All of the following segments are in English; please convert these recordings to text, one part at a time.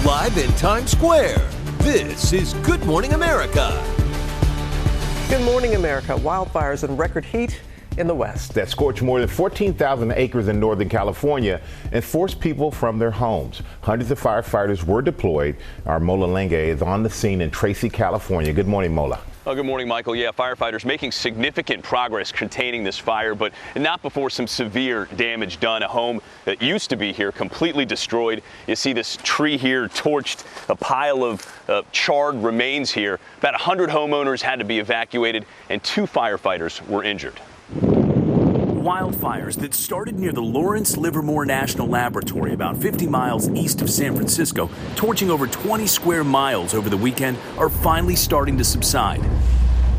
Live in Times Square, this is Good Morning America. Good morning, America. Wildfires and record heat in the West that scorched more than 14,000 acres in Northern California and forced people from their homes. Hundreds of firefighters were deployed. Our Mola Lenge is on the scene in Tracy, California. Good morning, Mola. Oh, good morning, Michael. Yeah, firefighters making significant progress containing this fire, but not before some severe damage done. A home that used to be here completely destroyed. You see this tree here torched, a pile of charred remains here. About 100 homeowners had to be evacuated, and 2 firefighters were injured. Wildfires that started near the Lawrence Livermore National Laboratory about 50 miles east of San Francisco, torching over 20 square miles over the weekend, are finally starting to subside.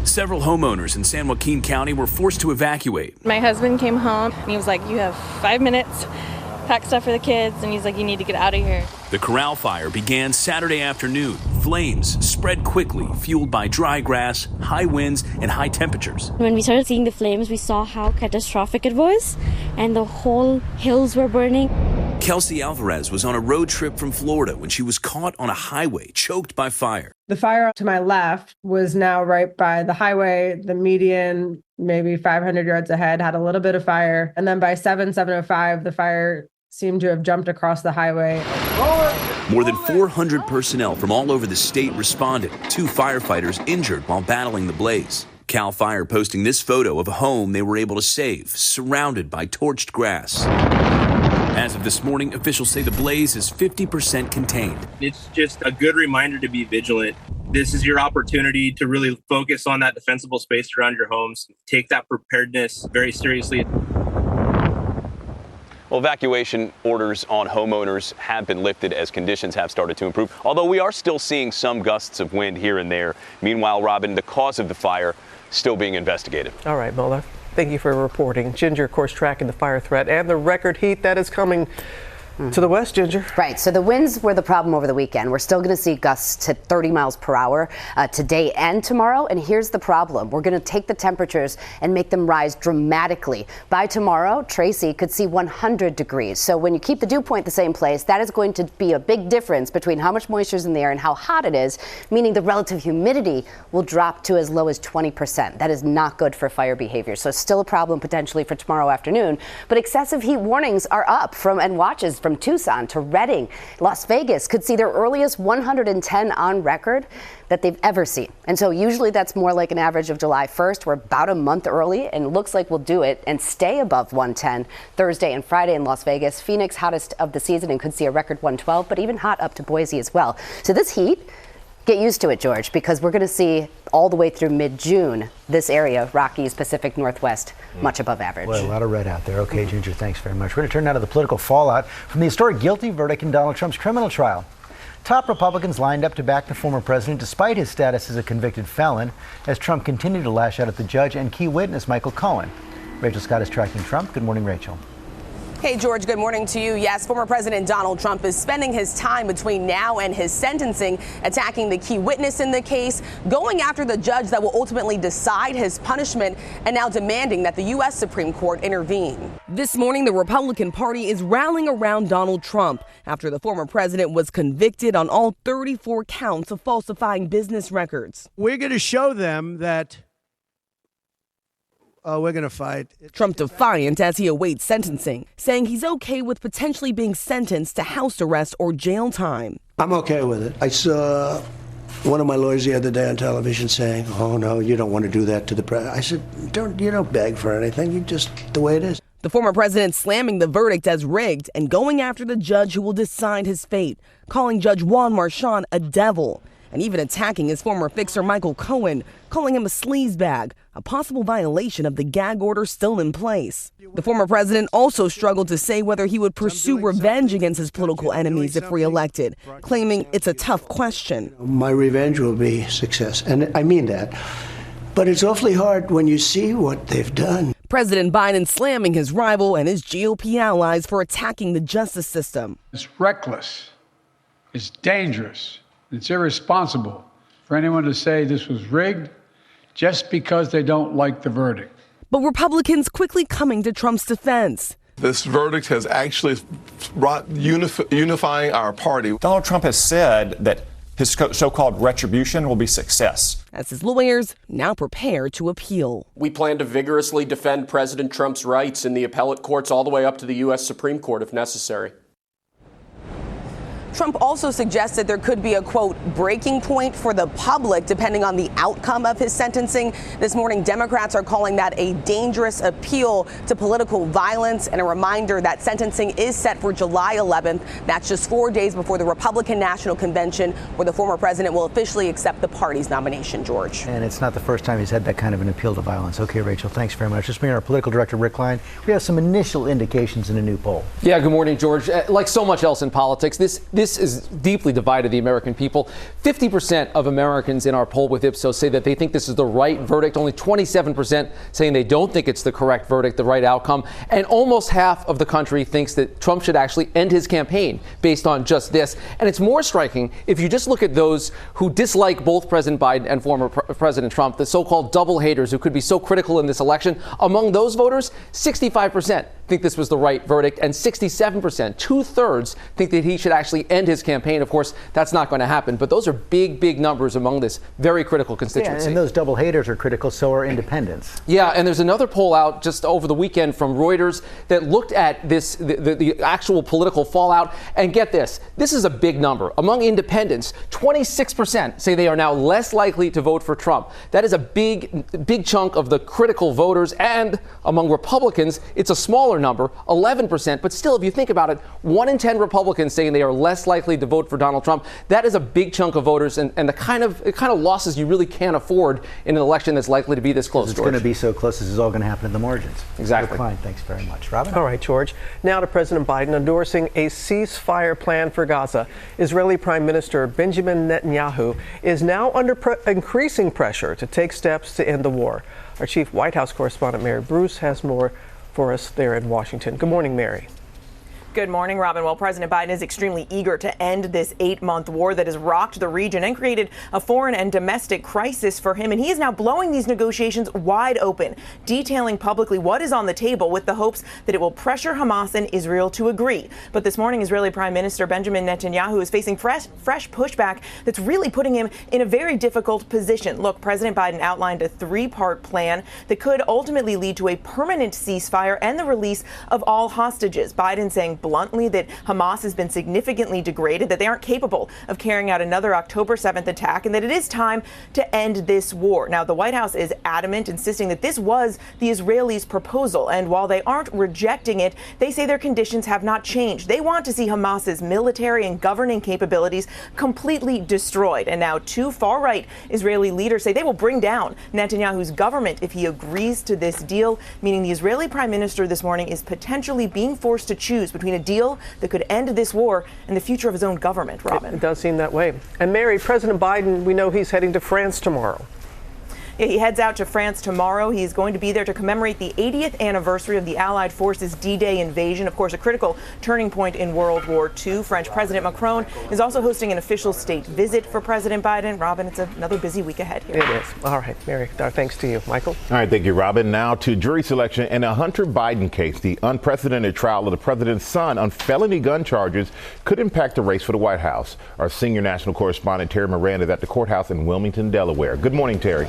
Several homeowners in San Joaquin County were forced to evacuate. My husband came home and he was like, "You have 5 minutes, pack stuff for the kids," and he's like, "You need to get out of here." The Corral Fire began Saturday afternoon. Flames spread quickly, fueled by dry grass, high winds, and high temperatures. When we started seeing the flames, we saw how catastrophic it was, and the whole hills were burning. Kelsey Alvarez was on a road trip from Florida when she was caught on a highway, choked by fire. The fire to my left was now right by the highway. The median, maybe 500 yards ahead, had a little bit of fire. And then by 7:05, the fire seemed to have jumped across the highway. More than 400 personnel from all over the state responded. 2 firefighters injured while battling the blaze. CAL FIRE posting this photo of a home they were able to save, surrounded by torched grass. As of this morning, officials say the blaze is 50% contained. It's just a good reminder to be vigilant. This is your opportunity to really focus on that defensible space around your homes. Take that preparedness very seriously. Well, evacuation orders on homeowners have been lifted as conditions have started to improve, although we are still seeing some gusts of wind here and there. Meanwhile, Robin, the cause of the fire still being investigated. All right, Mola. Thank you for reporting. Ginger, of course, tracking the fire threat and the record heat that is coming to the west, Ginger. Right. So the winds were the problem over the weekend. We're still going to see gusts to 30 miles per hour today and tomorrow. And here's the problem. We're going to take the temperatures and make them rise dramatically. By tomorrow, Tracy could see 100 degrees. So when you keep the dew point the same place, that is going to be a big difference between how much moisture is in the air and how hot it is, meaning the relative humidity will drop to as low as 20%. That is not good for fire behavior. So still a problem potentially for tomorrow afternoon. But excessive heat warnings are up and watches from Tucson to Redding. Las Vegas could see their earliest 110 on record that they've ever seen. And so usually that's more like an average of July 1st. We're about a month early, and it looks like we'll do it and stay above 110 Thursday and Friday in Las Vegas. Phoenix, hottest of the season, and could see a record 112, but even hot up to Boise as well. So this heat, get used to it, George, because we're going to see all the way through mid-June this area, Rockies, Pacific Northwest, much above average. Well, a lot of red out there. Okay, Ginger, thanks very much. We're going to turn now to the political fallout from the historic guilty verdict in Donald Trump's criminal trial. Top Republicans lined up to back the former president despite his status as a convicted felon, as Trump continued to lash out at the judge and key witness Michael Cohen. Rachel Scott is tracking Trump. Good morning, Rachel. Hey, George, good morning to you. Yes, former President Donald Trump is spending his time between now and his sentencing attacking the key witness in the case, going after the judge that will ultimately decide his punishment, and now demanding that the U.S. Supreme Court intervene. This morning, the Republican Party is rallying around Donald Trump after the former president was convicted on all 34 counts of falsifying business records. We're going to show them that we're going to fight. Trump defiant as he awaits sentencing, saying he's okay with potentially being sentenced to house arrest or jail time. I'm okay with it. I saw one of my lawyers the other day on television saying, "Oh, no, you don't want to do that to the president." I said, you don't beg for anything. You just, the way it is. The former president slamming the verdict as rigged and going after the judge who will decide his fate, calling Judge Juan Marchand a devil, and even attacking his former fixer Michael Cohen, calling him a sleazebag, a possible violation of the gag order still in place. The former president also struggled to say whether he would pursue revenge against his political enemies if reelected, claiming it's a tough question. My revenge will be success, and I mean that. But it's awfully hard when you see what they've done. President Biden slamming his rival and his GOP allies for attacking the justice system. It's reckless. It's dangerous. It's irresponsible for anyone to say this was rigged just because they don't like the verdict. But Republicans quickly coming to Trump's defense, This verdict has actually brought unifying our party. Donald Trump has said that his so-called retribution will be success. As his lawyers now prepare to appeal. We plan to vigorously defend President Trump's rights in the appellate courts all the way up to the U.S. Supreme Court if necessary. Trump also suggested there could be a, quote, breaking point for the public depending on the outcome of his sentencing. This morning, Democrats are calling that a dangerous appeal to political violence, and a reminder that sentencing is set for July 11th. That's just 4 days before the Republican National Convention, where the former president will officially accept the party's nomination, George. And it's not the first time he's had that kind of an appeal to violence. Okay, Rachel, thanks very much. Just bringing our political director, Rick Klein. We have some initial indications in a new poll. Yeah, good morning, George. Like so much else in politics, this is deeply divided the American people. 50% of Americans in our poll with Ipsos say that they think this is the right verdict. Only 27% saying they don't think it's the correct verdict, the right outcome. And almost half of the country thinks that Trump should actually end his campaign based on just this. And it's more striking if you just look at those who dislike both President Biden and former President Trump, the so-called double haters who could be so critical in this election. Among those voters, 65% think this was the right verdict, and 67%, 2/3, think that he should actually end his campaign. Of course, that's not going to happen, but those are big, big numbers among this very critical constituency. Yeah, and those double haters are critical, so are independents. Yeah, and there's another poll out just over the weekend from Reuters that looked at this, the actual political fallout, and get this is a big number. Among independents, 26% say they are now less likely to vote for Trump. That is a big chunk of the critical voters, and among Republicans, it's a smaller number, 11%, but still, if you think about it, 1 in 10 Republicans saying they are less likely to vote for Donald Trump. That is a big chunk of voters, and the kind of losses you really can't afford in an election that's likely to be this close. It's going to be so close. This is all going to happen in the margins. Exactly. Klein, thanks very much. Robin? All right, George. Now to President Biden endorsing a ceasefire plan for Gaza. Israeli Prime Minister Benjamin Netanyahu is now under increasing pressure to take steps to end the war. Our chief White House correspondent, Mary Bruce, has more for us there in Washington. Good morning, Mary. Good morning, Robin. Well, President Biden is extremely eager to end this 8-month war that has rocked the region and created a foreign and domestic crisis for him. And he is now blowing these negotiations wide open, detailing publicly what is on the table with the hopes that it will pressure Hamas and Israel to agree. But this morning, Israeli Prime Minister Benjamin Netanyahu is facing fresh pushback that's really putting him in a very difficult position. Look, President Biden outlined a 3-part plan that could ultimately lead to a permanent ceasefire and the release of all hostages. Biden saying bluntly that Hamas has been significantly degraded, that they aren't capable of carrying out another October 7th attack, and that it is time to end this war. Now, the White House is adamant, insisting that this was the Israelis' proposal, and while they aren't rejecting it, they say their conditions have not changed. They want to see Hamas's military and governing capabilities completely destroyed. And now 2 far-right Israeli leaders say they will bring down Netanyahu's government if he agrees to this deal, meaning the Israeli Prime Minister this morning is potentially being forced to choose between a deal that could end this war and the future of his own government, Robin. It does seem that way. And Mary, President Biden, we know he's heading to France tomorrow. Yeah, he heads out to France tomorrow. He's going to be there to commemorate the 80th anniversary of the Allied forces' D-Day invasion, of course, a critical turning point in World War II. French President Macron is also hosting an official state visit for President Biden. Robin, it's another busy week ahead here. It is. All right, Mary, thanks to you. Michael? All right, thank you, Robin. Now to jury selection in a Hunter Biden case. The unprecedented trial of the president's son on felony gun charges could impact the race for the White House. Our senior national correspondent, Terry Moran, is at the courthouse in Wilmington, Delaware. Good morning, Terry.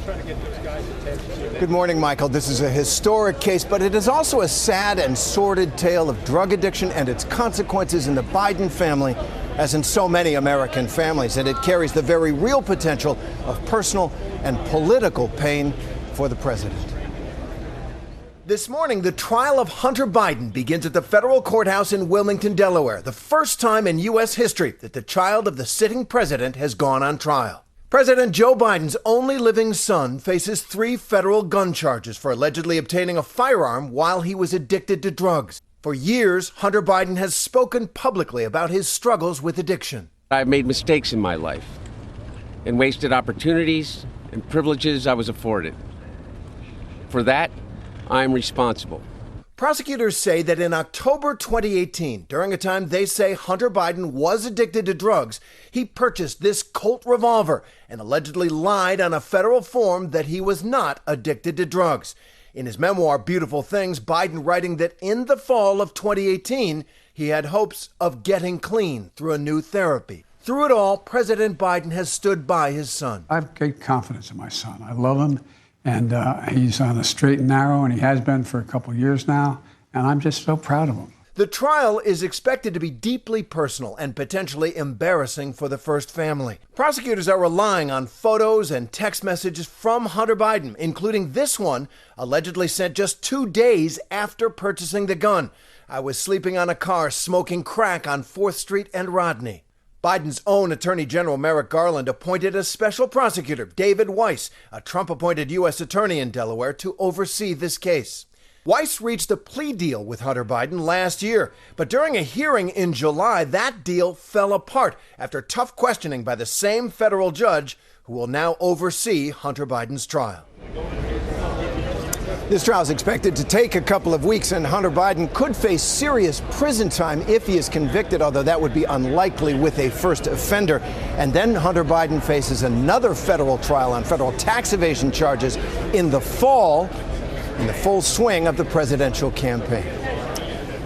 Good morning, Michael. This is a historic case, but it is also a sad and sordid tale of drug addiction and its consequences in the Biden family, as in so many American families. And it carries the very real potential of personal and political pain for the president. This morning, the trial of Hunter Biden begins at the federal courthouse in Wilmington, Delaware, the first time in U.S. history that the child of the sitting president has gone on trial. President Joe Biden's only living son faces 3 federal gun charges for allegedly obtaining a firearm while he was addicted to drugs. For years, Hunter Biden has spoken publicly about his struggles with addiction. I've made mistakes in my life and wasted opportunities and privileges I was afforded. For that, I'm responsible. Prosecutors say that in October 2018, during a time they say Hunter Biden was addicted to drugs, he purchased this Colt revolver and allegedly lied on a federal form that he was not addicted to drugs. In his memoir, Beautiful Things, Biden writing that in the fall of 2018, he had hopes of getting clean through a new therapy. Through it all, President Biden has stood by his son. I have great confidence in my son. I love him, and he's on a straight and narrow, and he has been for a couple of years now, and I'm just so proud of him. The trial is expected to be deeply personal and potentially embarrassing for the First family. Prosecutors are relying on photos and text messages from Hunter Biden, including this one allegedly sent just 2 days after purchasing the gun. I was sleeping on a car smoking crack on 4th Street and Rodney. Biden's own Attorney General Merrick Garland appointed a special prosecutor, David Weiss, a Trump-appointed U.S. attorney in Delaware, to oversee this case. Weiss reached a plea deal with Hunter Biden last year, but during a hearing in July, that deal fell apart after tough questioning by the same federal judge who will now oversee Hunter Biden's trial. This trial is expected to take a couple of weeks, and Hunter Biden could face serious prison time if he is convicted, although that would be unlikely with a first offender. And then Hunter Biden faces another federal trial on federal tax evasion charges in the fall, in the full swing of the presidential campaign.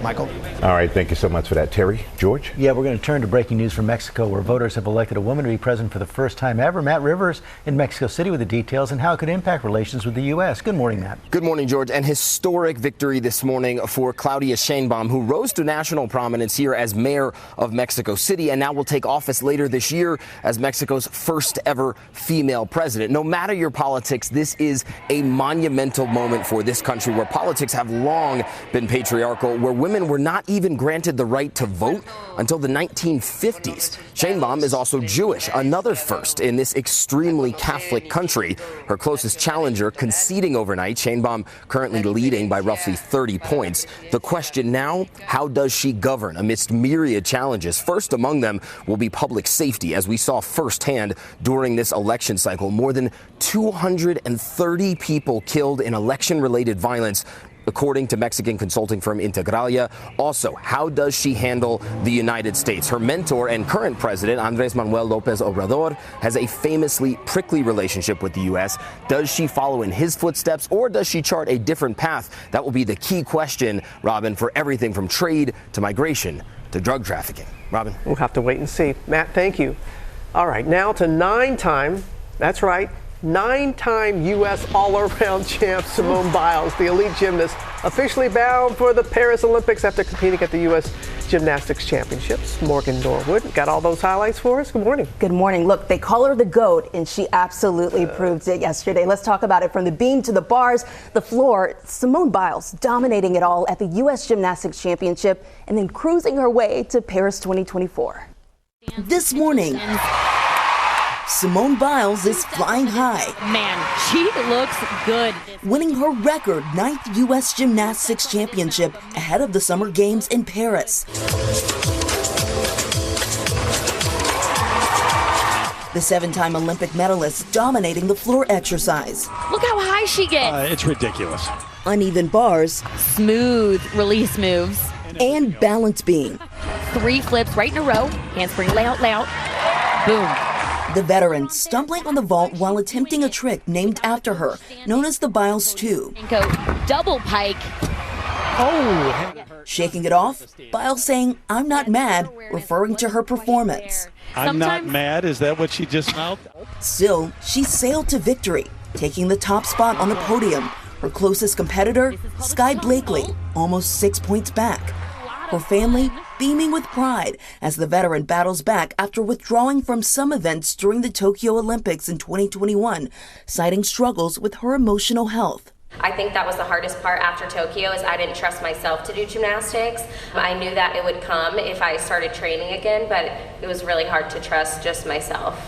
Michael? All right, thank you so much for that, Terry. George? Yeah, we're going to turn to breaking news from Mexico, where voters have elected a woman to be president for the first time ever. Matt Rivers in Mexico City with the details and how it could impact relations with the U.S. Good morning, Matt. Good morning, George. An historic victory this morning for Claudia Sheinbaum, who rose to national prominence here as mayor of Mexico City and now will take office later this year as Mexico's first ever female president. No matter your politics, this is a monumental moment for this country, where politics have long been patriarchal, where women were not even granted the right to vote until the 1950s. Sheinbaum is also Jewish, another first in this extremely Catholic country. Her closest challenger conceding overnight, Sheinbaum currently leading by roughly 30 points. The question now, how does she govern amidst myriad challenges? First among them will be public safety, as we saw firsthand during this election cycle. More than 230 people killed in election-related violence, according to Mexican consulting firm Integralia. Also, how does she handle the United States? Her mentor and current president, Andrés Manuel López Obrador, has a famously prickly relationship with the U.S. Does she follow in his footsteps, or does she chart a different path? That will be the key question, Robin, for everything from trade to migration to drug trafficking. Robin? We'll have to wait and see. Matt, thank you. All right, now to nine-time U.S. all-around champ Simone Biles, the elite gymnast, officially bound for the Paris Olympics after competing at the U.S. Gymnastics Championships. Morgan Norwood got all those highlights for us. Good morning. Good morning. Look, they call her the GOAT, and she absolutely proved it yesterday. Let's talk about it. From the beam to the bars, the floor, Simone Biles dominating it all at the U.S. Gymnastics Championship and then cruising her way to Paris 2024. This morning, Simone Biles is flying high. Man, she looks good. Winning her record 9th U.S. Gymnastics Championship ahead of the Summer Games in Paris. The 7-time Olympic medalist dominating the floor exercise. Look how high she gets. It's ridiculous. Uneven bars. Smooth release moves. And balance beam. 3 flips right in a row. Handspring layout. Boom. The veteran stumbling on the vault while attempting a trick named after her, known as the Biles 2. Go double pike. Oh! Shaking it off, Biles saying, "I'm not mad," referring to her performance. I'm not mad? Is that what she just mouthed? Still, she sailed to victory, taking the top spot on the podium. Her closest competitor, Sky Blakely, almost 6 points back. Her family beaming with pride as the veteran battles back after withdrawing from some events during the Tokyo Olympics in 2021, citing struggles with her emotional health. I think that was the hardest part after Tokyo, is I didn't trust myself to do gymnastics. I knew that it would come if I started training again, but it was really hard to trust just myself.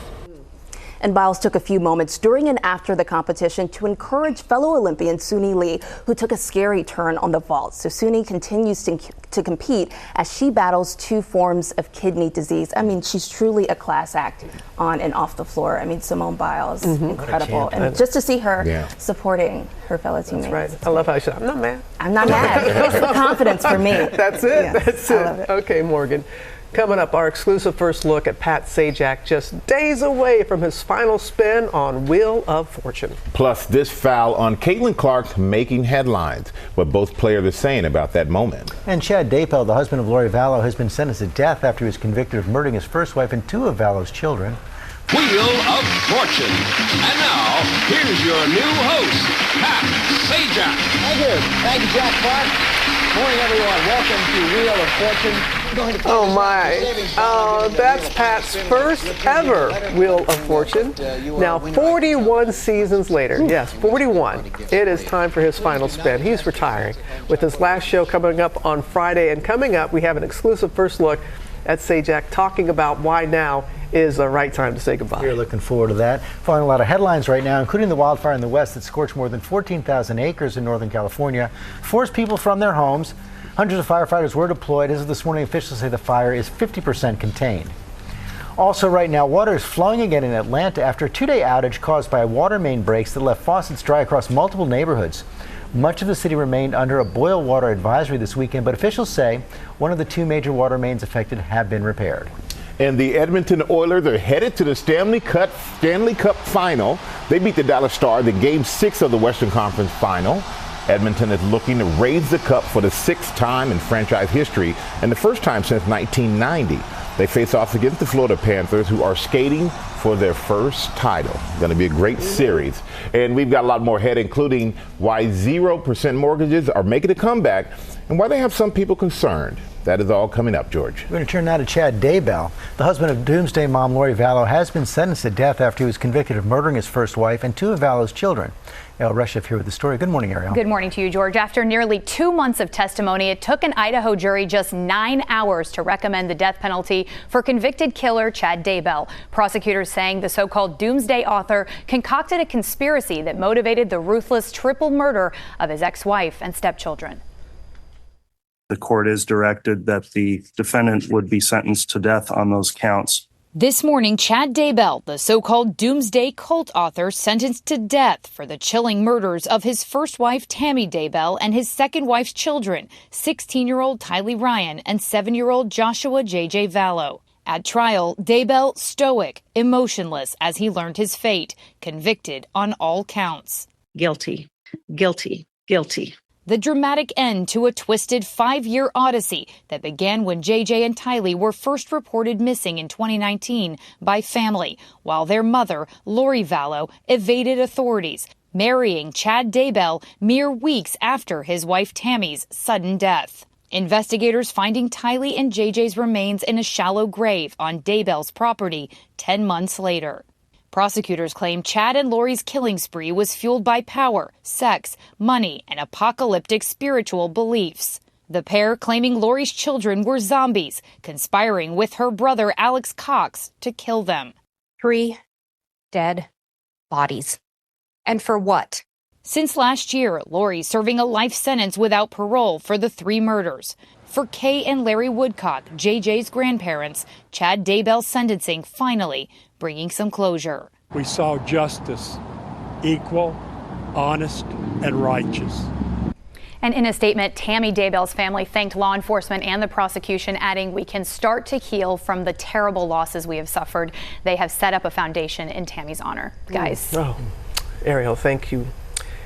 And Biles took a few moments during and after the competition to encourage fellow Olympian Suni Lee, who took a scary turn on the vault. So Suni continues to compete as she battles 2 forms of kidney disease. I mean, she's truly a class act on and off the floor. I mean, Simone Biles, incredible. And just to see her supporting her fellow teammates. That's right. I love how she said, "I'm not mad." I'm not mad. It's the confidence for me. That's it. Yes, That's I love it. Okay, Morgan. Coming up, our exclusive first look at Pat Sajak just days away from his final spin on Wheel of Fortune. Plus, this foul on Caitlin Clark making headlines. What both players are saying about that moment. And Chad Daybell, the husband of Lori Vallow, has been sentenced to death after he was convicted of murdering his first wife and two of Vallow's children. Wheel of Fortune. And now, here's your new host, Pat Sajak. Thank you. Thank you, Jack Clark. Morning, everyone. Welcome to Wheel of Fortune. Oh, my. That's Pat's first ever Wheel of Fortune. Now, 41 seasons later, yes, 41, it is time for his final spin. He's retiring with his last show coming up on Friday. And coming up, we have an exclusive first look at Sajak talking about why now is the right time to say goodbye. We're looking forward to that. Following a lot of headlines right now, including the wildfire in the west that scorched more than 14,000 acres in Northern California, forced people from their homes. Hundreds of firefighters were deployed. As of this morning, officials say the fire is 50% contained. Also right now, water is flowing again in Atlanta after a two-day outage caused by water main breaks that left faucets dry across multiple neighborhoods. Much of the city remained under a boil water advisory this weekend, but officials say one of the two major water mains affected have been repaired. And the Edmonton Oilers are headed to the Stanley Cup final. They beat the Dallas Stars in Game 6 of the Western Conference Final. Edmonton is looking to raise the cup for the sixth time in franchise history and the first time since 1990. They face off against the Florida Panthers, who are skating for their first title. Going to be a great series. And we've got a lot more ahead, including why 0% mortgages are making a comeback and why they have some people concerned. That is all coming up, George. We're going to turn now to Chad Daybell. The husband of Doomsday mom Lori Vallow has been sentenced to death after he was convicted of murdering his first wife and two of Vallow's children. Ariel Reshef here with the story. Good morning, Ariel. Good morning to you, George. After nearly 2 months of testimony, it took an Idaho jury just 9 hours to recommend the death penalty for convicted killer Chad Daybell. Prosecutors saying the so-called Doomsday author concocted a conspiracy that motivated the ruthless triple murder of his ex-wife and stepchildren. The court is directed that the defendant would be sentenced to death on those counts. This morning, Chad Daybell, the so-called Doomsday cult author, sentenced to death for the chilling murders of his first wife, Tammy Daybell, and his second wife's children, 16-year-old Tylee Ryan and 7-year-old Joshua J.J. Vallow. At trial, Daybell stoic, emotionless as he learned his fate, convicted on all counts. Guilty, guilty, guilty. The dramatic end to a twisted 5-year odyssey that began when JJ and Tylee were first reported missing in 2019 by family, while their mother, Lori Vallow, evaded authorities, marrying Chad Daybell mere weeks after his wife Tammy's sudden death. Investigators finding Tylee and JJ's remains in a shallow grave on Daybell's property 10 months later. Prosecutors claim Chad and Lori's killing spree was fueled by power, sex, money, and apocalyptic spiritual beliefs. The pair claiming Lori's children were zombies, conspiring with her brother Alex Cox to kill them. 3 dead bodies. And for what? Since last year, Lori serving a life sentence without parole for the 3 murders. For Kay and Larry Woodcock, JJ's grandparents, Chad Daybell's sentencing finally bringing some closure. We saw justice, equal, honest, and righteous. And in a statement, Tammy Daybell's family thanked law enforcement and the prosecution, adding, "We can start to heal from the terrible losses we have suffered. They have set up a foundation in Tammy's honor." Guys. Oh, Ariel, thank you.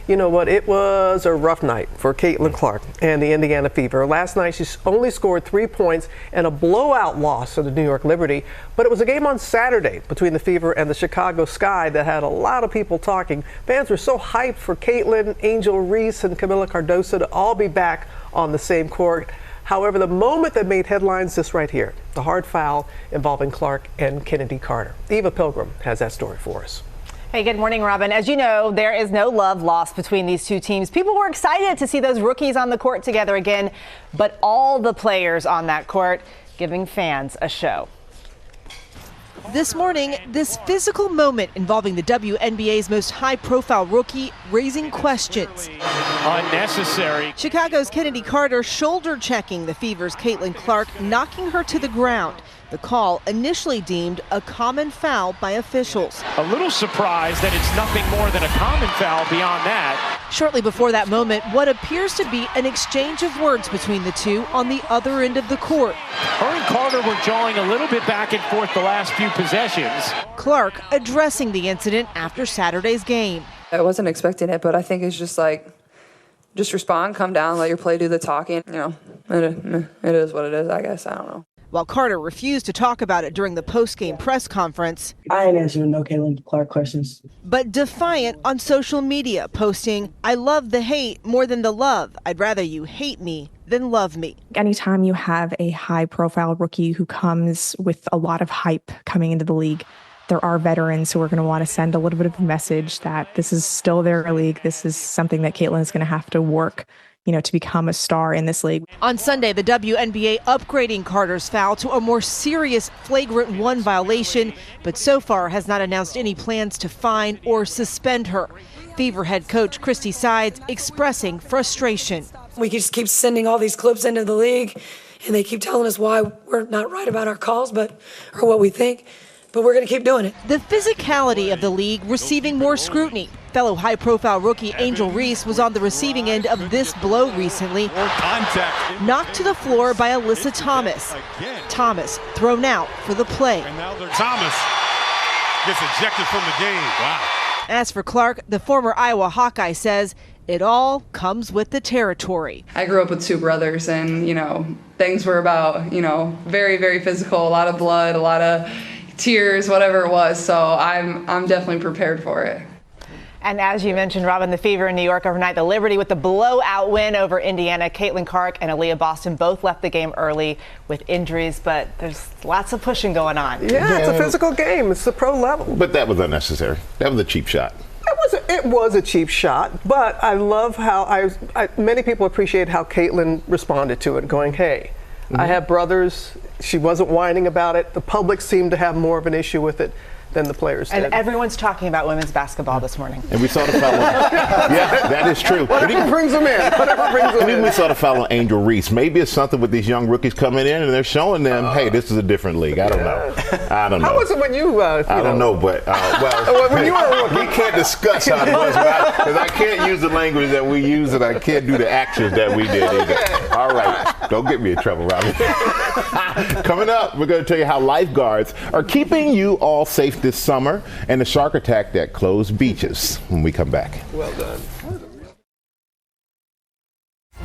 You know what? It was a rough night for Caitlin Clark and the Indiana Fever. Last night, she only scored 3 points and a blowout loss to the New York Liberty. But it was a game on Saturday between the Fever and the Chicago Sky that had a lot of people talking. Fans were so hyped for Caitlin, Angel Reese, and Camila Cardoso to all be back on the same court. However, the moment that made headlines, this right here, the hard foul involving Clark and Kennedy Carter. Eva Pilgrim has that story for us. Hey, good morning, Robin. As you know, there is no love lost between these two teams. People were excited to see those rookies on the court together again, but all the players on that court giving fans a show. This morning, this physical moment involving the WNBA's most high-profile rookie raising questions. Unnecessary. Chicago's Kennedy Carter shoulder-checking the Fever's Caitlin Clark, knocking her to the ground. The call initially deemed a common foul by officials. A little surprised that it's nothing more than a common foul beyond that. Shortly before that moment, what appears to be an exchange of words between the two on the other end of the court. Her and Carter were jawing a little bit back and forth the last few possessions. Clark addressing the incident after Saturday's game. I wasn't expecting it, but I think it's just like, just respond, come down, let your play do the talking. You know, it is what it is, I guess. I don't know. While Carter refused to talk about it during the post-game press conference, I ain't answering no Caitlin Clark questions. But defiant on social media, posting, "I love the hate more than the love. I'd rather you hate me than love me." Anytime you have a high-profile rookie who comes with a lot of hype coming into the league, there are veterans who are going to want to send a little bit of a message that this is still their league. This is something that Caitlin is going to have to work, to become a star in this league. On Sunday, the WNBA upgrading Carter's foul to a more serious flagrant 1 violation, but so far has not announced any plans to fine or suspend her. Fever head coach Christy Sides expressing frustration. We just keep sending all these clips into the league, and they keep telling us why we're not right about our calls, or what we think. But we're going to keep doing it. The physicality of the league receiving more scrutiny. Fellow high-profile rookie Angel Reese was on the receiving end of this blow recently. Knocked to the floor by Alyssa Thomas. Thomas thrown out for the play. And now Thomas gets ejected from the game. Wow. As for Clark, the former Iowa Hawkeye says it all comes with the territory. I grew up with 2 brothers, and, things were about, very, very physical, a lot of blood, a lot of tears, whatever it was. So I'm definitely prepared for it. And as you mentioned, Robin, the Fever in New York overnight, the Liberty with the blowout win over Indiana. Caitlin Clark and Aaliyah Boston both left the game early with injuries, but there's lots of pushing going on. Yeah, it's a physical game. It's the pro level. But that was unnecessary. That was a cheap shot. It was a cheap shot, but I love how many people appreciate how Caitlin responded to it, going, hey, I have brothers. She wasn't whining about it. The public seemed to have more of an issue with it than the players did. And everyone's talking about women's basketball this morning. And we saw the foul. Yeah, that is true. Whatever brings them in. And even we saw the foul on Angel Reese. Maybe it's something with these young rookies coming in and they're showing them, hey, this is a different league. I don't know. How was it when you? I don't know, but when you were a rookie, we can't discuss how it was because I can't use the language that we use and I can't do the actions that we did either. All right, don't get me in trouble, Robin. Coming up, we're going to tell you how lifeguards are keeping you all safe this summer and the shark attack that closed beaches when we come back. Well done.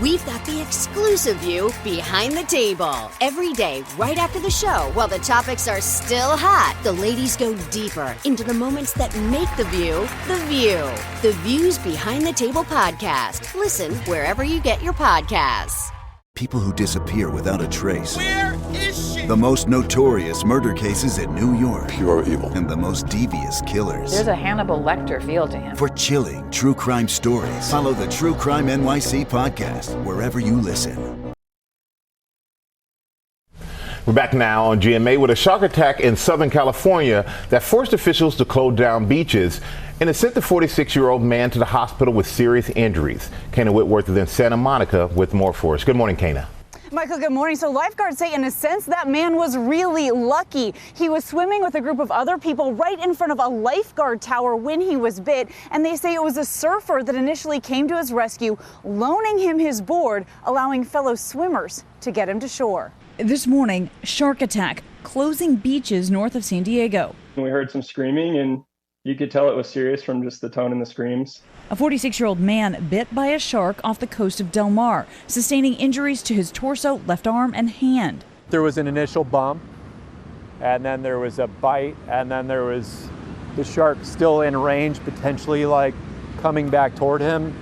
We've got the exclusive view behind the table. Every day, right after the show, while the topics are still hot, the ladies go deeper into the moments that make the View the View. The Views Behind the Table podcast. Listen wherever you get your podcasts. People who disappear without a trace. Where is she? The most notorious murder cases in New York. Pure evil. And the most devious killers. There's a Hannibal Lecter feel to him. For chilling true crime stories, follow the True Crime NYC podcast wherever you listen. We're back now on GMA with a shark attack in Southern California that forced officials to close down beaches and it sent the 46-year-old man to the hospital with serious injuries. Kana Whitworth is in Santa Monica with more for us. Good morning, Kana. Michael, good morning. So lifeguards say, in a sense, that man was really lucky. He was swimming with a group of other people right in front of a lifeguard tower when he was bit. And they say it was a surfer that initially came to his rescue, loaning him his board, allowing fellow swimmers to get him to shore. This morning, shark attack, closing beaches north of San Diego. We heard some screaming, and you could tell it was serious from just the tone and the screams. A 46-year-old man bit by a shark off the coast of Del Mar, sustaining injuries to his torso, left arm, and hand. There was an initial bump, and then there was a bite, and then there was the shark still in range, potentially coming back toward him,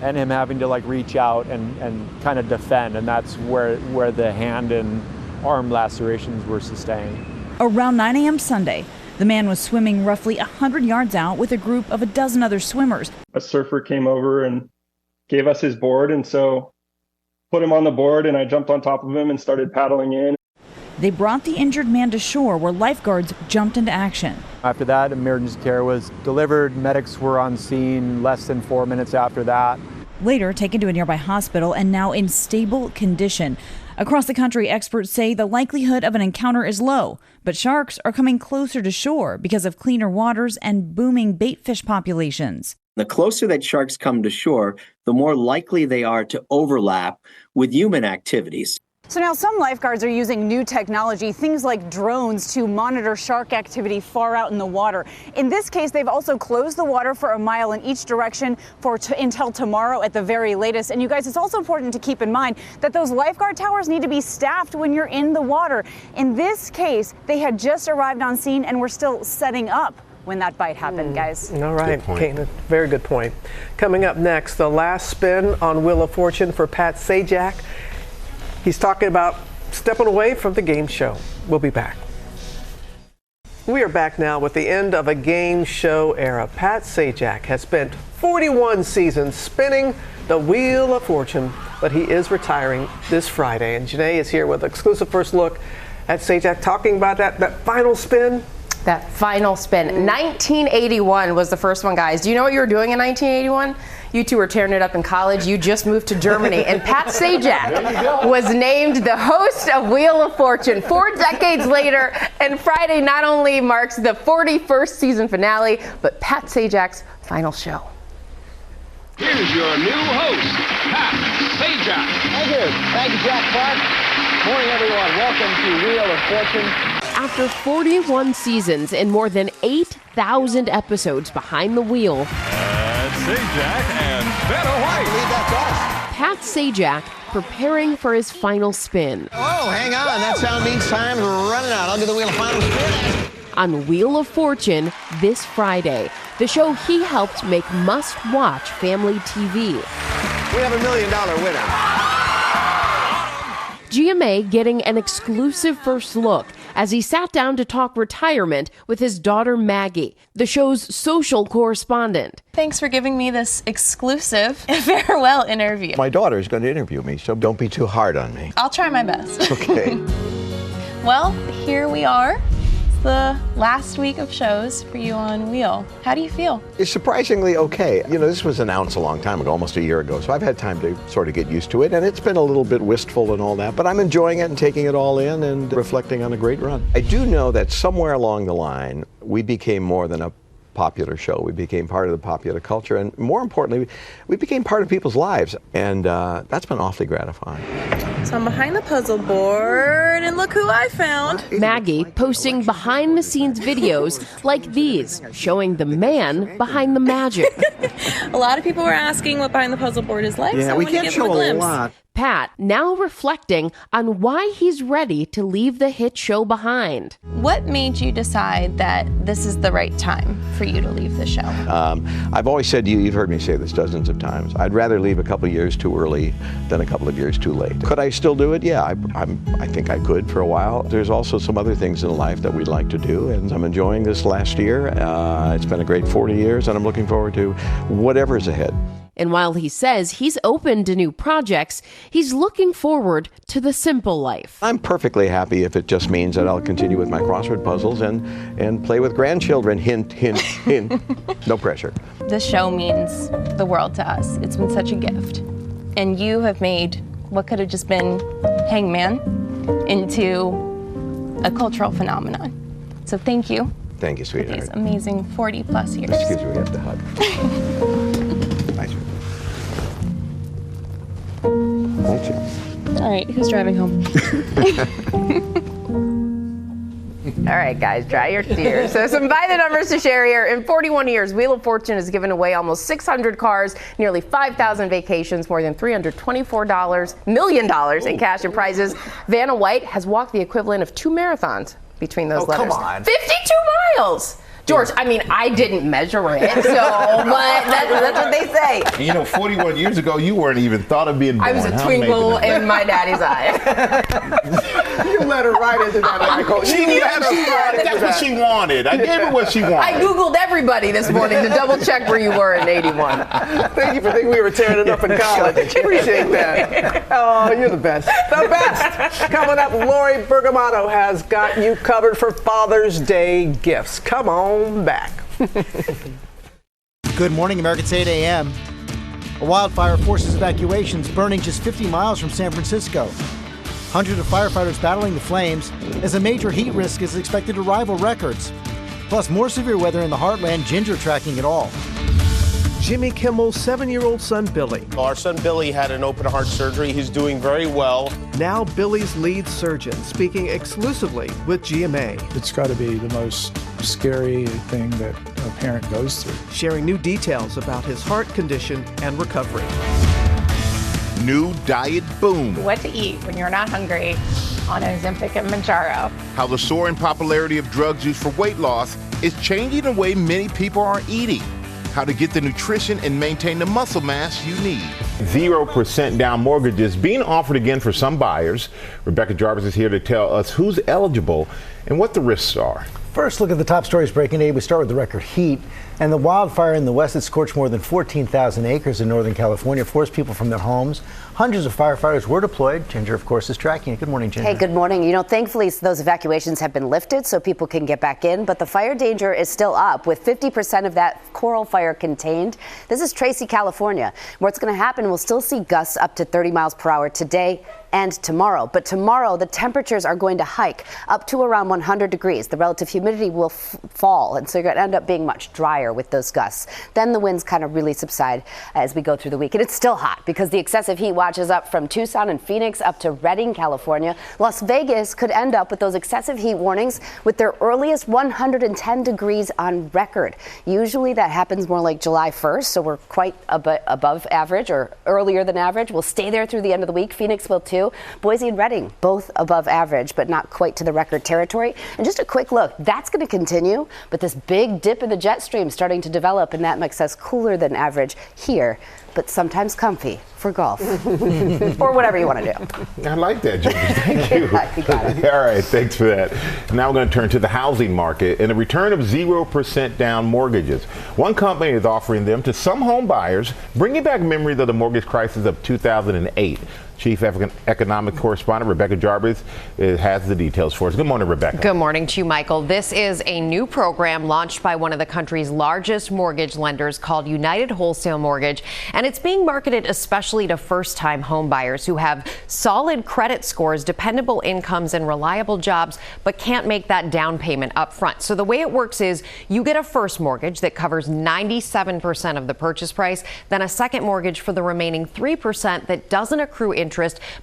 and him having to reach out and kind of defend, and that's where the hand and arm lacerations were sustained. Around 9 a.m. Sunday, the man was swimming roughly 100 yards out with a group of a dozen other swimmers. A surfer came over and gave us his board, and so put him on the board, and I jumped on top of him and started paddling in. They brought the injured man to shore where lifeguards jumped into action. After that, emergency care was delivered. Medics were on scene less than 4 minutes after that. Later taken to a nearby hospital and now in stable condition. Across the country, experts say the likelihood of an encounter is low, but sharks are coming closer to shore because of cleaner waters and booming bait fish populations. The closer that sharks come to shore, the more likely they are to overlap with human activities. So now some lifeguards are using new technology, things like drones, to monitor shark activity far out in the water. In this case, they've also closed the water for a mile in each direction until tomorrow at the very latest. And you guys, it's also important to keep in mind that those lifeguard towers need to be staffed when you're in the water. In this case, they had just arrived on scene and were still setting up when that bite happened, guys. All right, Kate, very good point. Coming up next, the last spin on Wheel of Fortune for Pat Sajak. He's talking about stepping away from the game show. We'll be back. We are back now with the end of a game show era. Pat Sajak has spent 41 seasons spinning the Wheel of Fortune, but he is retiring this Friday. And Janae is here with an exclusive first look at Sajak, talking about that final spin. That final spin. 1981 was the first one, guys. Do you know what you were doing in 1981? You two were tearing it up in college. You just moved to Germany. And Pat Sajak was named the host of Wheel of Fortune 4 decades later. And Friday not only marks the 41st season finale, but Pat Sajak's final show. Here's your new host, Pat Sajak. Thank you. Thank you, Jack Clark. Morning, everyone. Welcome to Wheel of Fortune. After 41 seasons and more than 8,000 episodes behind the wheel, Sajak and Vanna White. I believe that's us. Pat Sajak preparing for his final spin. Oh, hang on. That sound means time's running out. I'll do the Wheel of Final Spin. On Wheel of Fortune this Friday, the show he helped make must-watch family TV. We have $1 million winner. GMA getting an exclusive first look as he sat down to talk retirement with his daughter Maggie, the show's social correspondent. Thanks for giving me this exclusive farewell interview. My daughter is going to interview me, so don't be too hard on me. I'll try my best. Okay. Well, here we are. It's the last week of shows for you on Wheel. How do you feel? It's surprisingly okay. You know, this was announced a long time ago, almost a year ago, so I've had time to sort of get used to it, and it's been a little bit wistful and all that, but I'm enjoying it and taking it all in and reflecting on a great run. I do know that somewhere along the line, we became more than a popular show. We became part of the popular culture, and more importantly, we became part of people's lives, and that's been awfully gratifying. So I'm behind the puzzle board, and look who I found. Maggie posting behind-the-scenes videos like these, showing the man behind the magic. A lot of people were asking what behind the puzzle board is like, Yeah, so I we wanted to can't give them show a a glimpse. lot. Pat now reflecting on why he's ready to leave the hit show behind. What made you decide that this is the right time for you to leave the show? I've always said to you, you've heard me say this dozens of times, I'd rather leave a couple of years too early than a couple of years too late. Could I still do it? Yeah, I think I could for a while. There's also some other things in life that we'd like to do, and I'm enjoying this last year. It's been a great 40 years, and I'm looking forward to whatever's ahead. And while he says he's open to new projects, he's looking forward to the simple life. I'm perfectly happy if it just means that I'll continue with my crossword puzzles and play with grandchildren. Hint, hint, hint. No pressure. This show means the world to us. It's been such a gift. And you have made what could have just been Hangman into a cultural phenomenon. So thank you. Thank you, sweetheart. For these amazing 40 plus years. Excuse me, we have to hug. Nice. Thank you. All right, who's driving home? All right, guys, dry your tears. So some by the numbers to share here. In 41 years, Wheel of Fortune has given away almost 600 cars, nearly 5,000 vacations, more than $324 million in cash and prizes. Vanna White has walked the equivalent of 2 marathons between those letters. Come on. 52 miles! George, I mean, I didn't measure it, so, but that's what they say. And you know, 41 years ago, you weren't even thought of being born. I was a twinkle in my daddy's eye. You let her right into that, Michael. That's what she wanted. I gave her what she wanted. I Googled everybody this morning to double check where you were in 81. Thank you for thinking we were tearing it up in college. Appreciate that. Oh, you're the best. The best. Coming up, Lori Bergamato has got you covered for Father's Day gifts. Come on back. Good morning, America. It's 8 a.m. A wildfire forces evacuations, burning just 50 miles from San Francisco. Hundreds of firefighters battling the flames as a major heat risk is expected to rival records. Plus, more severe weather in the heartland, Ginger tracking it all. Jimmy Kimmel's 7-year-old son, Billy. Our son Billy had an open heart surgery. He's doing very well. Now Billy's lead surgeon, speaking exclusively with GMA. It's got to be the most scary thing that a parent goes through. Sharing new details about his heart condition and recovery. New diet boom. What to eat when you're not hungry on Ozempic and Mounjaro. How the soaring popularity of drugs used for weight loss is changing the way many people are eating. How to get the nutrition and maintain the muscle mass you need. 0% down mortgages being offered again for some buyers. Rebecca Jarvis is here to tell us who's eligible and what the risks are. First, look at the top stories breaking today. We start with the record heat. And the wildfire in the west that scorched more than 14,000 acres in Northern California forced people from their homes. Hundreds of firefighters were deployed. Ginger, of course, is tracking it. Good morning, Ginger. Hey, good morning. You know, thankfully, those evacuations have been lifted so people can get back in. But the fire danger is still up, with 50% of that coral fire contained. This is Tracy, California. What's going to happen, we'll still see gusts up to 30 miles per hour today and tomorrow. But tomorrow, the temperatures are going to hike up to around 100 degrees. The relative humidity will fall, and so you're going to end up being much drier with those gusts. Then the winds kind of really subside as we go through the week. And it's still hot because the excessive heat watches up from Tucson and Phoenix up to Redding, California. Las Vegas could end up with those excessive heat warnings with their earliest 110 degrees on record. Usually that happens more like July 1st, so we're quite a bit above average or earlier than average. We'll stay there through the end of the week. Phoenix will too. Boise and Redding, both above average, but not quite to the record territory. And just a quick look, that's going to continue, but this big dip in the jet stream starting to develop, and that makes us cooler than average here, but sometimes comfy for golf or whatever you want to do. I like that, Jimmy. Thank you. Yeah, you got it. All right, thanks for that. Now we're going to turn to the housing market and the return of 0% down mortgages. One company is offering them to some home buyers, bringing back memories of the mortgage crisis of 2008. Chief Economic Correspondent Rebecca Jarvis has the details for us. Good morning, Rebecca. Good morning to you, Michael. This is a new program launched by one of the country's largest mortgage lenders called United Wholesale Mortgage, and it's being marketed especially to first-time home buyers who have solid credit scores, dependable incomes, and reliable jobs, but can't make that down payment up front. So the way it works is you get a first mortgage that covers 97% of the purchase price, then a second mortgage for the remaining 3% that doesn't accrue interest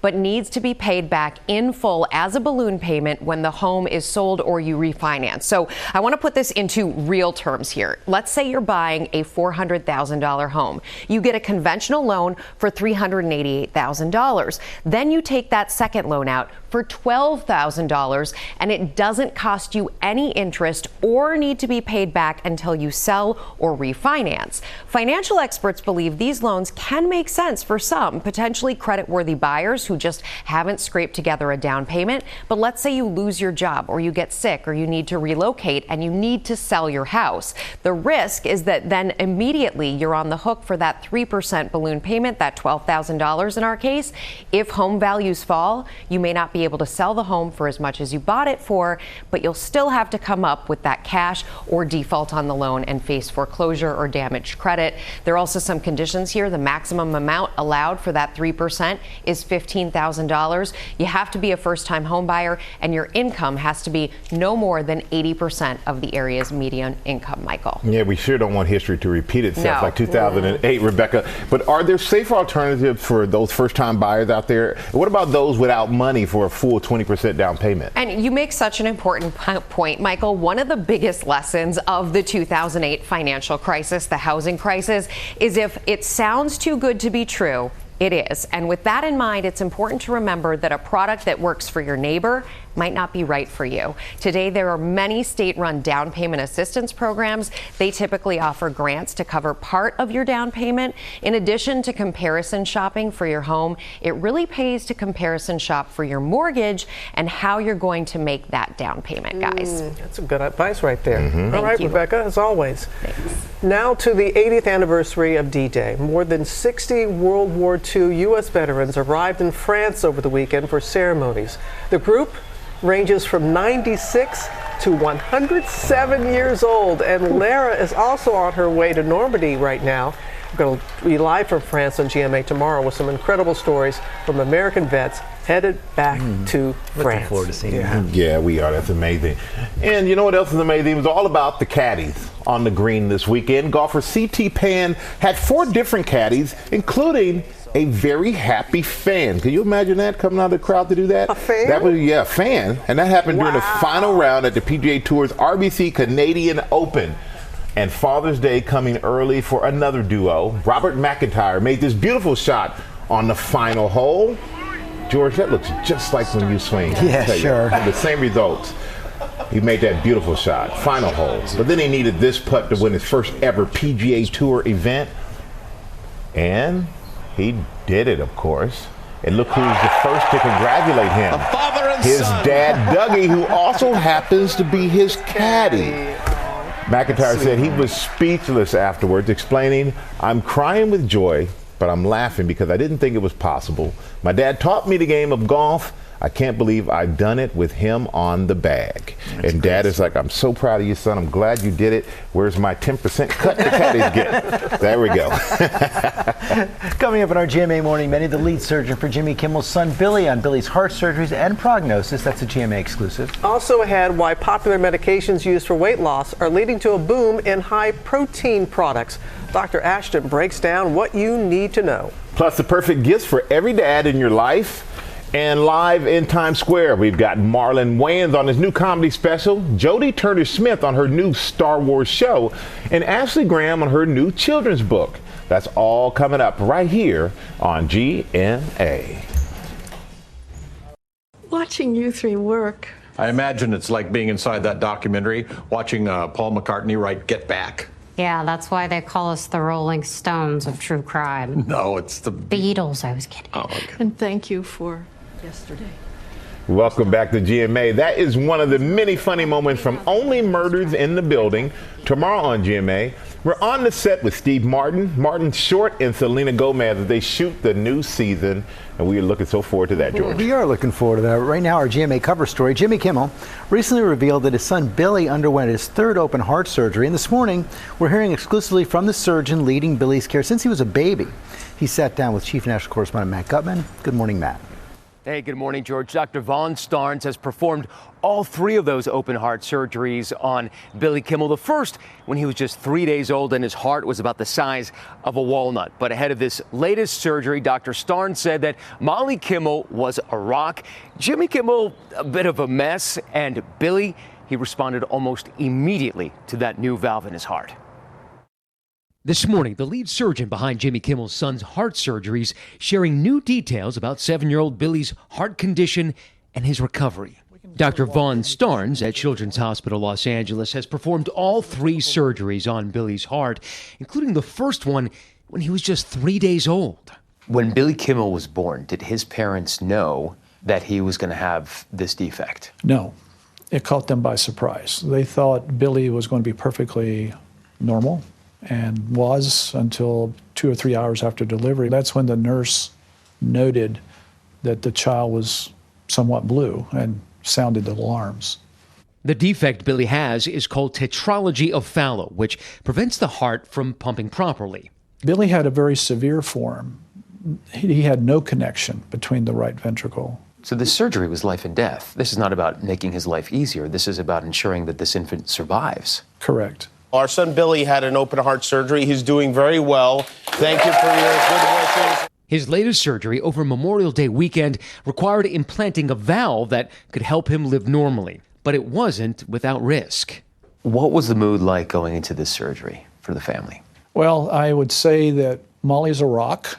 but needs to be paid back in full as a balloon payment when the home is sold or you refinance. So I want to put this into real terms here. Let's say you're buying a $400,000 home. You get a conventional loan for $388,000. Then you take that second loan out for $12,000, and it doesn't cost you any interest or need to be paid back until you sell or refinance. Financial experts believe these loans can make sense for some potentially creditworthy buyers who just haven't scraped together a down payment. But let's say you lose your job or you get sick or you need to relocate and you need to sell your house. The risk is that then immediately you're on the hook for that 3% balloon payment, that $12,000 in our case. If home values fall, you may not be able to sell the home for as much as you bought it for, but you'll still have to come up with that cash or default on the loan and face foreclosure or damaged credit. There are also some conditions here. The maximum amount allowed for that 3% is $15,000. You have to be a first-time home buyer, and your income has to be no more than 80% of the area's median income, Michael. Yeah, we sure don't want history to repeat itself No. like 2008, Rebecca. But are there safer alternatives for those first-time buyers out there? What about those without money for a full 20% down payment? And you make such an important point, Michael. One of the biggest lessons of the 2008 financial crisis, the housing crisis, is if it sounds too good to be true, it is. And with that in mind, it's important to remember that a product that works for your neighbor might not be right for you. Today, there are many state-run down payment assistance programs. They typically offer grants to cover part of your down payment. In addition to comparison shopping for your home, it really pays to comparison shop for your mortgage and how you're going to make that down payment, guys. That's some good advice right there. Thank All right, you. Rebecca, as always. Now to the 80th anniversary of D-Day. More than 60 World War II U.S. veterans arrived in France over the weekend for ceremonies. The group ranges from 96 to 107 years old, and Lara is also on her way to Normandy right now. We're going to be live from France on GMA tomorrow with some incredible stories from American vets headed back to France. Looking forward to seeing that. Yeah, we are. That's amazing. And you know what else is amazing? It was all about the caddies on the green this weekend. Golfer C.T. Pan had 4 different caddies, including a very happy fan. Can you imagine that, coming out of the crowd to do that? A fan? That was, a fan. And that happened during the final round at the PGA Tour's RBC Canadian Open. And Father's Day coming early for another duo. Robert McIntyre made this beautiful shot on the final hole. George, that looks just like when you swing. Yeah, sure. The same results. He made that beautiful shot, final hole. But then he needed this putt to win his first ever PGA Tour event. And he did it, of course. And look who's the first to congratulate him. A father and his son. dad, Dougie, who also happens to be his caddy. McIntyre said he was speechless afterwards, explaining, "I'm crying with joy, but I'm laughing because I didn't think it was possible. My dad taught me the game of golf. I can't believe I've done it with him on the bag." That's and Dad is like, "I'm so proud of you, son. I'm glad you did it. Where's my 10% cut the caddies get?" There we go. Coming up in our GMA Morning Many, the lead surgeon for Jimmy Kimmel's son Billy on Billy's heart surgeries and prognosis. That's a GMA exclusive. Also ahead, why popular medications used for weight loss are leading to a boom in high-protein products. Dr. Ashton breaks down what you need to know. Plus, the perfect gifts for every dad in your life. And live in Times Square, we've got Marlon Wayans on his new comedy special, Jodie Turner-Smith on her new Star Wars show, and Ashley Graham on her new children's book. That's all coming up right here on GMA. Watching you 3 work. I imagine it's like being inside that documentary, watching Paul McCartney write Get Back. Yeah, that's why they call us the Rolling Stones of true crime. No, it's the Beatles, I was kidding. Oh, okay. And thank you for yesterday. Welcome back to GMA. That is one of the many funny moments from Only Murders in the Building. Tomorrow on GMA, we're on the set with Steve Martin, Martin Short, and Selena Gomez as they shoot the new season. And we are looking so forward to that, George. We are looking forward to that. Right now, our GMA cover story, Jimmy Kimmel recently revealed that his son Billy underwent his 3rd open heart surgery. And this morning, we're hearing exclusively from the surgeon leading Billy's care since he was a baby. He sat down with Chief National Correspondent Matt Gutman. Good morning, Matt. Hey, good morning, George. Dr. Von Starnes has performed all 3 of those open heart surgeries on Billy Kimmel. The first when he was just 3 days old and his heart was about the size of a walnut. But ahead of this latest surgery, Dr. Starnes said that Molly Kimmel was a rock, Jimmy Kimmel a bit of a mess, and Billy, he responded almost immediately to that new valve in his heart. This morning, the lead surgeon behind Jimmy Kimmel's son's heart surgeries sharing new details about 7-year-old Billy's heart condition and his recovery. Dr. Von Starnes at Children's Hospital Los Angeles has performed all 3 surgeries on Billy's heart, including the first one when he was just 3 days old. When Billy Kimmel was born, did his parents know that he was going to have this defect? No, it caught them by surprise. They thought Billy was going to be perfectly normal, and was until 2 or 3 hours after delivery. That's when the nurse noted that the child was somewhat blue and sounded alarms. The defect Billy has is called tetralogy of Fallot, which prevents the heart from pumping properly. Billy had a very severe form. He had no connection between the right ventricle. So this surgery was life and death. This is not about making his life easier. This is about ensuring that this infant survives. Correct. Our son Billy had an open heart surgery. He's doing very well. Thank you for your good wishes. His latest surgery over Memorial Day weekend required implanting a valve that could help him live normally, but it wasn't without risk. What was the mood like going into this surgery for the family? Well, I would say that Molly's a rock,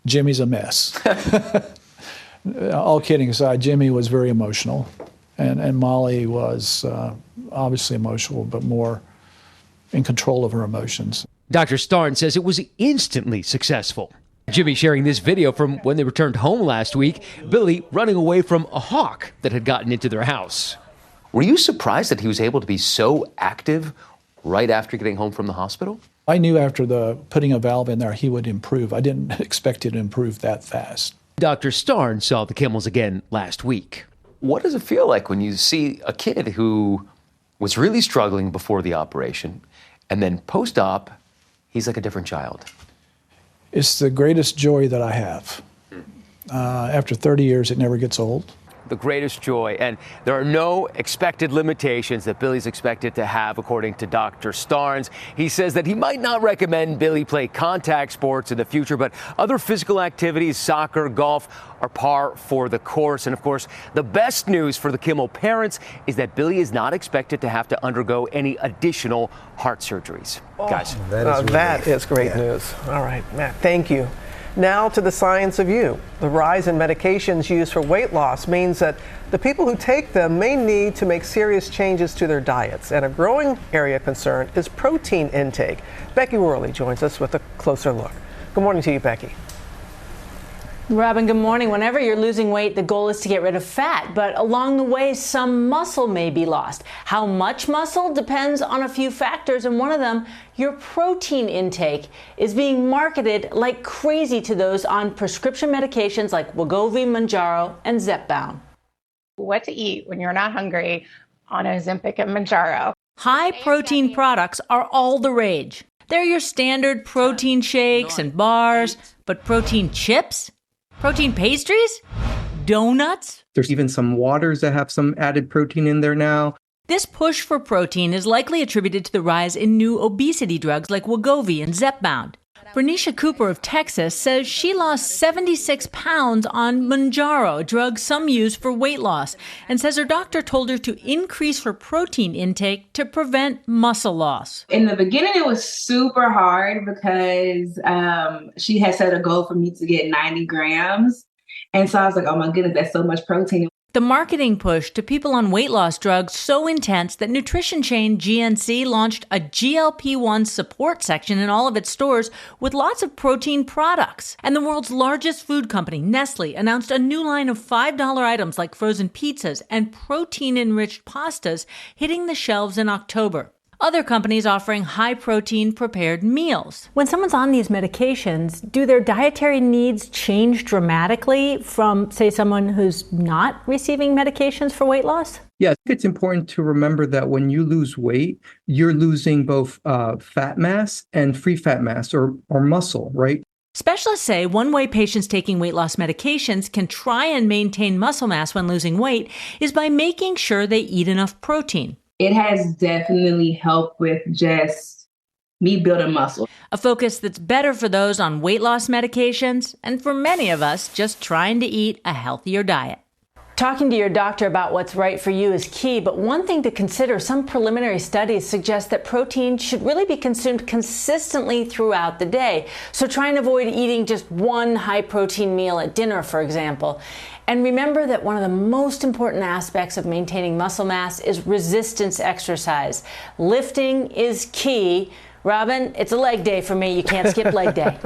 Jimmy's a mess. All kidding aside, Jimmy was very emotional, and Molly was obviously emotional, but more in control of her emotions. Dr. Starnes says it was instantly successful. Jimmy sharing this video from when they returned home last week, Billy running away from a hawk that had gotten into their house. Were you surprised that he was able to be so active right after getting home from the hospital? I knew after putting a valve in there he would improve. I didn't expect it to improve that fast. Dr. Starnes saw the Kimmels again last week. What does it feel like when you see a kid who was really struggling before the operation, and then post-op, he's like a different child? It's the greatest joy that I have. After 30 years, it never gets old. The greatest joy, and there are no expected limitations that Billy's expected to have, according to Dr. Starnes. He says that he might not recommend Billy play contact sports in the future, but other physical activities, soccer, golf, are par for the course. And of course, the best news for the Kimmel parents is that Billy is not expected to have to undergo any additional heart surgeries. Guys, that is great news. All right, Matt, thank you. Now to the science of you. The rise in medications used for weight loss means that the people who take them may need to make serious changes to their diets, and a growing area of concern is protein intake. Becky Worley joins us with a closer look. Good morning to you, Becky. Robin, good morning. Whenever you're losing weight, the goal is to get rid of fat, but along the way, some muscle may be lost. How much muscle depends on a few factors, and one of them, your protein intake, is being marketed like crazy to those on prescription medications like Wegovy, Mounjaro, and Zepbound. What to eat when you're not hungry on Ozempic and Mounjaro. High protein products are all the rage. They're your standard protein shakes and bars, but protein chips? Protein pastries? Donuts? There's even some waters that have some added protein in there now. This push for protein is likely attributed to the rise in new obesity drugs like Wegovy and Zepbound. Bernicia Cooper of Texas says she lost 76 pounds on Mounjaro, a drug some use for weight loss, and says her doctor told her to increase her protein intake to prevent muscle loss. In the beginning, it was super hard because she had set a goal for me to get 90 grams. And so I was like, oh my goodness, that's so much protein. The marketing push to people on weight loss drugs so intense that nutrition chain GNC launched a GLP-1 support section in all of its stores with lots of protein products. And the world's largest food company, Nestle, announced a new line of $5 items like frozen pizzas and protein-enriched pastas hitting the shelves in October. Other companies offering high-protein prepared meals. When someone's on these medications, do their dietary needs change dramatically from, say, someone who's not receiving medications for weight loss? Yeah, I think it's important to remember that when you lose weight, you're losing both fat mass and free fat mass or muscle, right? Specialists say one way patients taking weight loss medications can try and maintain muscle mass when losing weight is by making sure they eat enough protein. It has definitely helped with just me building muscle. A focus that's better for those on weight loss medications and for many of us just trying to eat a healthier diet. Talking to your doctor about what's right for you is key, but one thing to consider, some preliminary studies suggest that protein should really be consumed consistently throughout the day. So try and avoid eating just one high protein meal at dinner, for example. And remember that one of the most important aspects of maintaining muscle mass is resistance exercise. Lifting is key. Robin, it's a leg day for me. You can't skip leg day.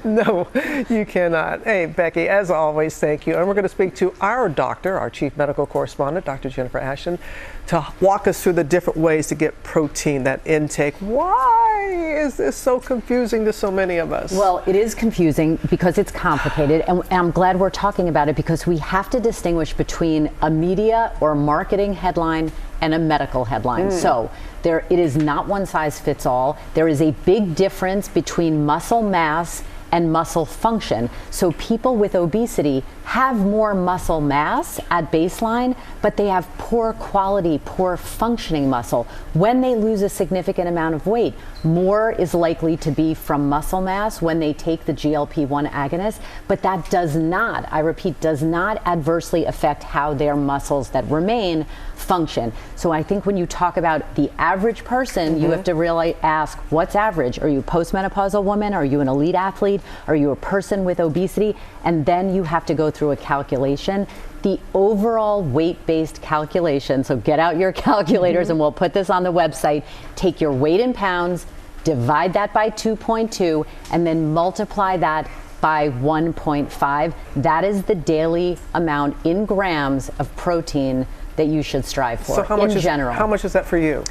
No, you cannot. Hey, Becky, as always, thank you. And we're going to speak to our doctor, our chief medical correspondent, Dr. Jennifer Ashton, to walk us through the different ways to get protein, that intake. Why is this so confusing to so many of us? Well, it is confusing because it's complicated, and I'm glad we're talking about it because we have to distinguish between a media or marketing headline and a medical headline. So it is not one size fits all. There is a big difference between muscle mass and muscle function. So people with obesity have more muscle mass at baseline, but they have poor quality, poor functioning muscle. When they lose a significant amount of weight, more is likely to be from muscle mass when they take the GLP-1 agonist, but that does not, I repeat, does not adversely affect how their muscles that remain function. So I think when you talk about the average person, you have to really ask, what's average? Are you a postmenopausal woman? Are you an elite athlete? Are you a person with obesity? And then you have to go through a calculation. The overall weight-based calculation, so get out your calculators and we'll put this on the website, take your weight in pounds, divide that by 2.2, and then multiply that by 1.5. That is the daily amount in grams of protein that you should strive for. So how much is that for you?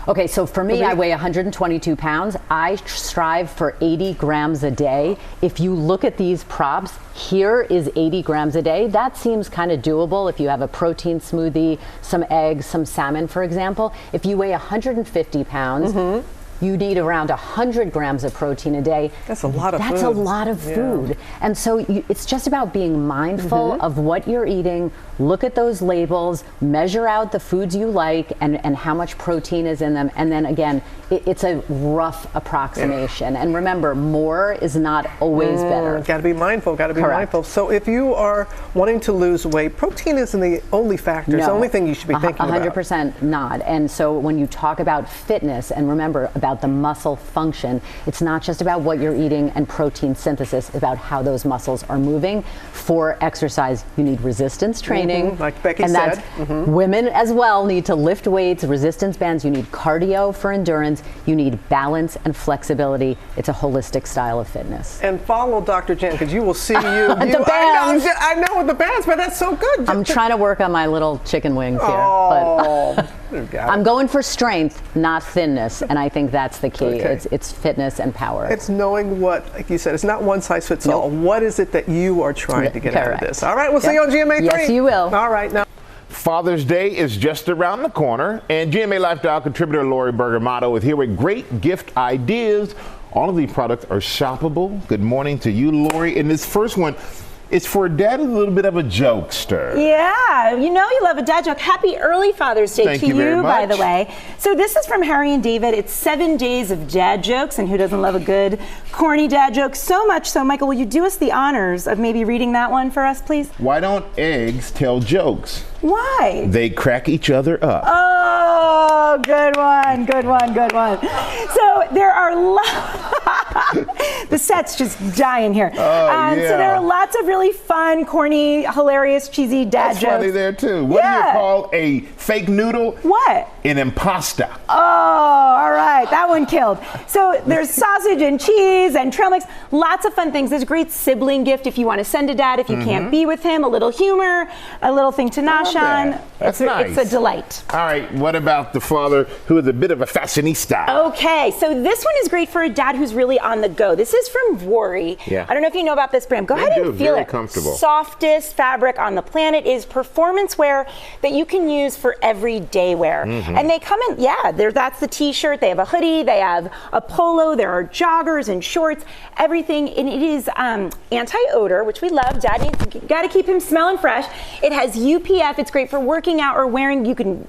Okay, so for me, I weigh 122 pounds. I strive for 80 grams a day. If you look at these props, here is 80 grams a day. That seems kind of doable if you have a protein smoothie, some eggs, some salmon, for example. If you weigh 150 pounds, you need around 100 grams of protein a day. That's a lot of food. That's a lot of food. And so it's just about being mindful of what you're eating. Look at those labels, measure out the foods you like and how much protein is in them. And then again, it's a rough approximation. And remember, more is not always better. Got to be mindful, mindful. So if you are wanting to lose weight, protein isn't the only factor. It's the only thing you should be thinking about. 100% not. And so when you talk about fitness, and remember about the muscle function, it's not just about what you're eating and protein synthesis, it's about how those muscles are moving. For exercise, you need resistance training. Like Becky and said. Women as well need to lift weights, resistance bands. You need cardio for endurance. You need balance and flexibility. It's a holistic style of fitness. And follow Dr. Jen, because you will see The bands. I know with the bands, but that's so good. I'm trying to work on my little chicken wings here. But I'm going for strength, not thinness. And I think that's the key. It's fitness and power. It's knowing what, like you said, it's not one size fits all. What is it that you are trying to get out of this? All right, we'll see you on GMA 3. Yes, you will. All right, now. Father's Day is just around the corner, and GMA Lifestyle contributor Lori Bergamato is here with great gift ideas. All of these products are shoppable. Good morning to you, Lori. And this first one, it's for a dad who's a little bit of a jokester. Yeah, you know you love a dad joke. Happy early Father's Day to you, by the way. So this is from Harry and David. It's 7 days of dad jokes, and who doesn't love a good corny dad joke? So much so, Michael, will you do us the honors of maybe reading that one for us, please? Why don't eggs tell jokes? Why? They crack each other up. Oh, good one, good one, good one. So there are the set's just dying here. So there are lots of really fun, corny, hilarious, cheesy dad jokes. That's funny there too. What do you call a fake noodle? What? An impasta. Oh, all right, that one killed. So there's sausage and cheese and trail mix, lots of fun things. There's a great sibling gift if you want to send a dad if you can't be with him. A little humor, a little thing to nosh on. That's nice. It's a delight. All right, what about the father who is a bit of a fashionista? Okay, so this one is great for a dad who's really on the go. This is from Worry. Yeah. I don't know if you know about this brand. Go ahead and feel it. Comfortable. Softest fabric on the planet, is performance wear that you can use for everyday wear. And they come in, that's the t-shirt, they have a hoodie, they have a polo, there are joggers and shorts, everything. And it is anti-odor, which we love. Got to keep him smelling fresh. It has UPF. It's great for working out or wearing.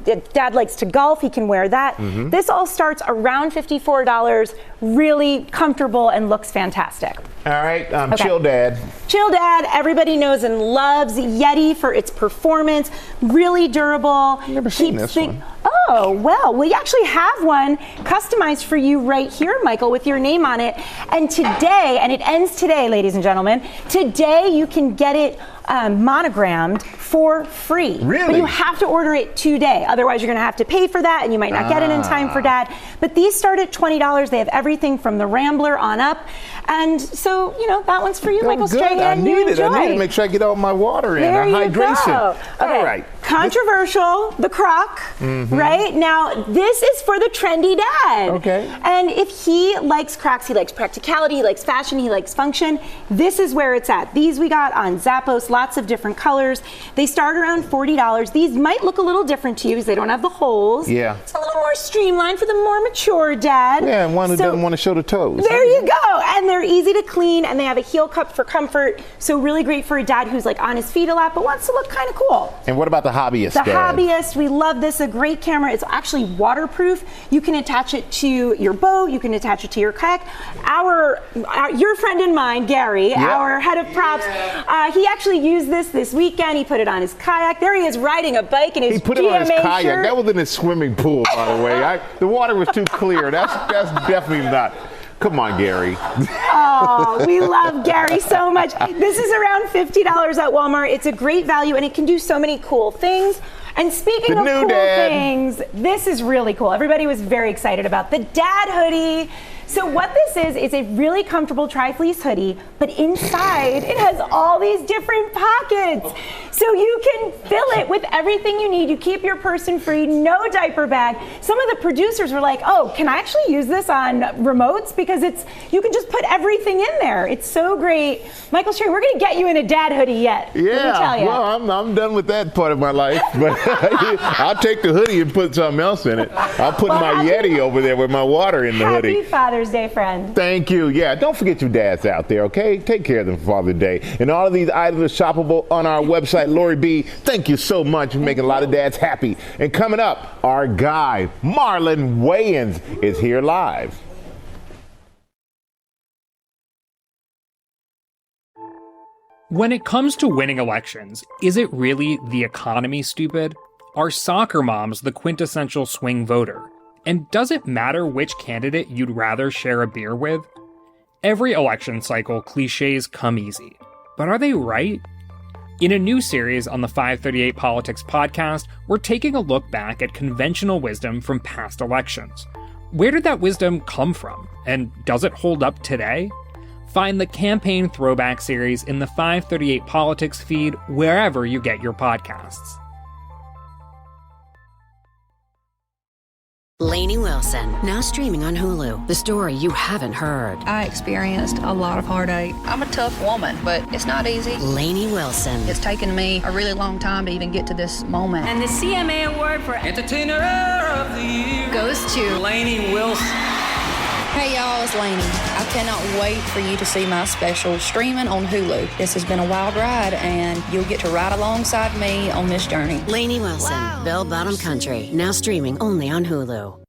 If Dad likes to golf, he can wear that. This all starts around $54. Really comfortable and looks fantastic. All right, Chill Dad. Chill Dad, everybody knows and loves Yeti for its performance. Really durable. Never seen this one. Oh, well, we actually have one customized for you right here, Michael, with your name on it. And today, and it ends today, ladies and gentlemen, today you can get it monogrammed for free. Really? But you have to order it today. Otherwise, you're going to have to pay for that, and you might not get it in time for Dad. But these start at $20. They have everything from the Rambler on up. And so, that one's for you, Michael Strahan. I need it. I need to make sure I get all my water in. There you hydration. go. Okay. All right. Controversial, the croc, right? Now, this is for the trendy dad. Okay. And if he likes Crocs, he likes practicality, he likes fashion, he likes function, this is where it's at. These we got on Zappos, lots of different colors. They start around $40. These might look a little different to you because they don't have the holes. Yeah. It's a little more streamlined for the more mature dad. Yeah, and one who doesn't want to show the toes. There you go. And they're easy to clean, and they have a heel cup for comfort. So really great for a dad who's like on his feet a lot but wants to look kind of cool. And what about the hobbyist The dad? hobbyist, we love this. A great camera. It's actually waterproof. You can attach it to your boat. You can attach it to your kayak. Your friend and mine, Gary, our head of props, he actually used this weekend. He put it on his kayak. There he is riding a bike in his GMA shirt. He put it on his kayak. That was in his swimming pool, by the way. The water was too clear. That's definitely not. Come on, Gary. Oh, we love Gary so much. This is around $50 at Walmart. It's a great value, and it can do so many cool things. And speaking of cool things, this is really cool. Everybody was very excited about the dad hoodie. So what this is a really comfortable tri-fleece hoodie, but inside it has all these different pockets. So you can fill it with everything you need. You keep your person free, no diaper bag. Some of the producers were like, oh, can I actually use this on remotes? Because you can just put everything in there. It's so great. Michael Sherry, we're gonna get you in a dad hoodie yet. Yeah, let me tell you. well, I'm done with that part of my life, but I'll take the hoodie and put something else in it. I'll put my Yeti over there with my water in the hoodie. Happy Father's Day, friend. Thank you. Yeah, don't forget your dads out there, okay? Take care of them for Father's Day. And all of these items are shoppable on our website. Lori B, thank you so much for making a lot of dads happy. And coming up, our guy, Marlon Wayans, is here live. When it comes to winning elections, is it really the economy, stupid? Are soccer moms the quintessential swing voter? And does it matter which candidate you'd rather share a beer with? Every election cycle, cliches come easy. But are they right? In a new series on the 538 Politics podcast, we're taking a look back at conventional wisdom from past elections. Where did that wisdom come from? And does it hold up today? Find the Campaign Throwback series in the 538 Politics feed wherever you get your podcasts. Lainey Wilson, now streaming on Hulu. The story you haven't heard. I experienced a lot of heartache. I'm a tough woman, but it's not easy. Lainey Wilson. It's taken me a really long time to even get to this moment. And the CMA Award for Entertainer of the Year goes to Lainey Wilson. Hey y'all, it's Lainey. I cannot wait for you to see my special streaming on Hulu. This has been a wild ride, and you'll get to ride alongside me on this journey. Lainey Wilson, Bell Bottom Country, now streaming only on Hulu.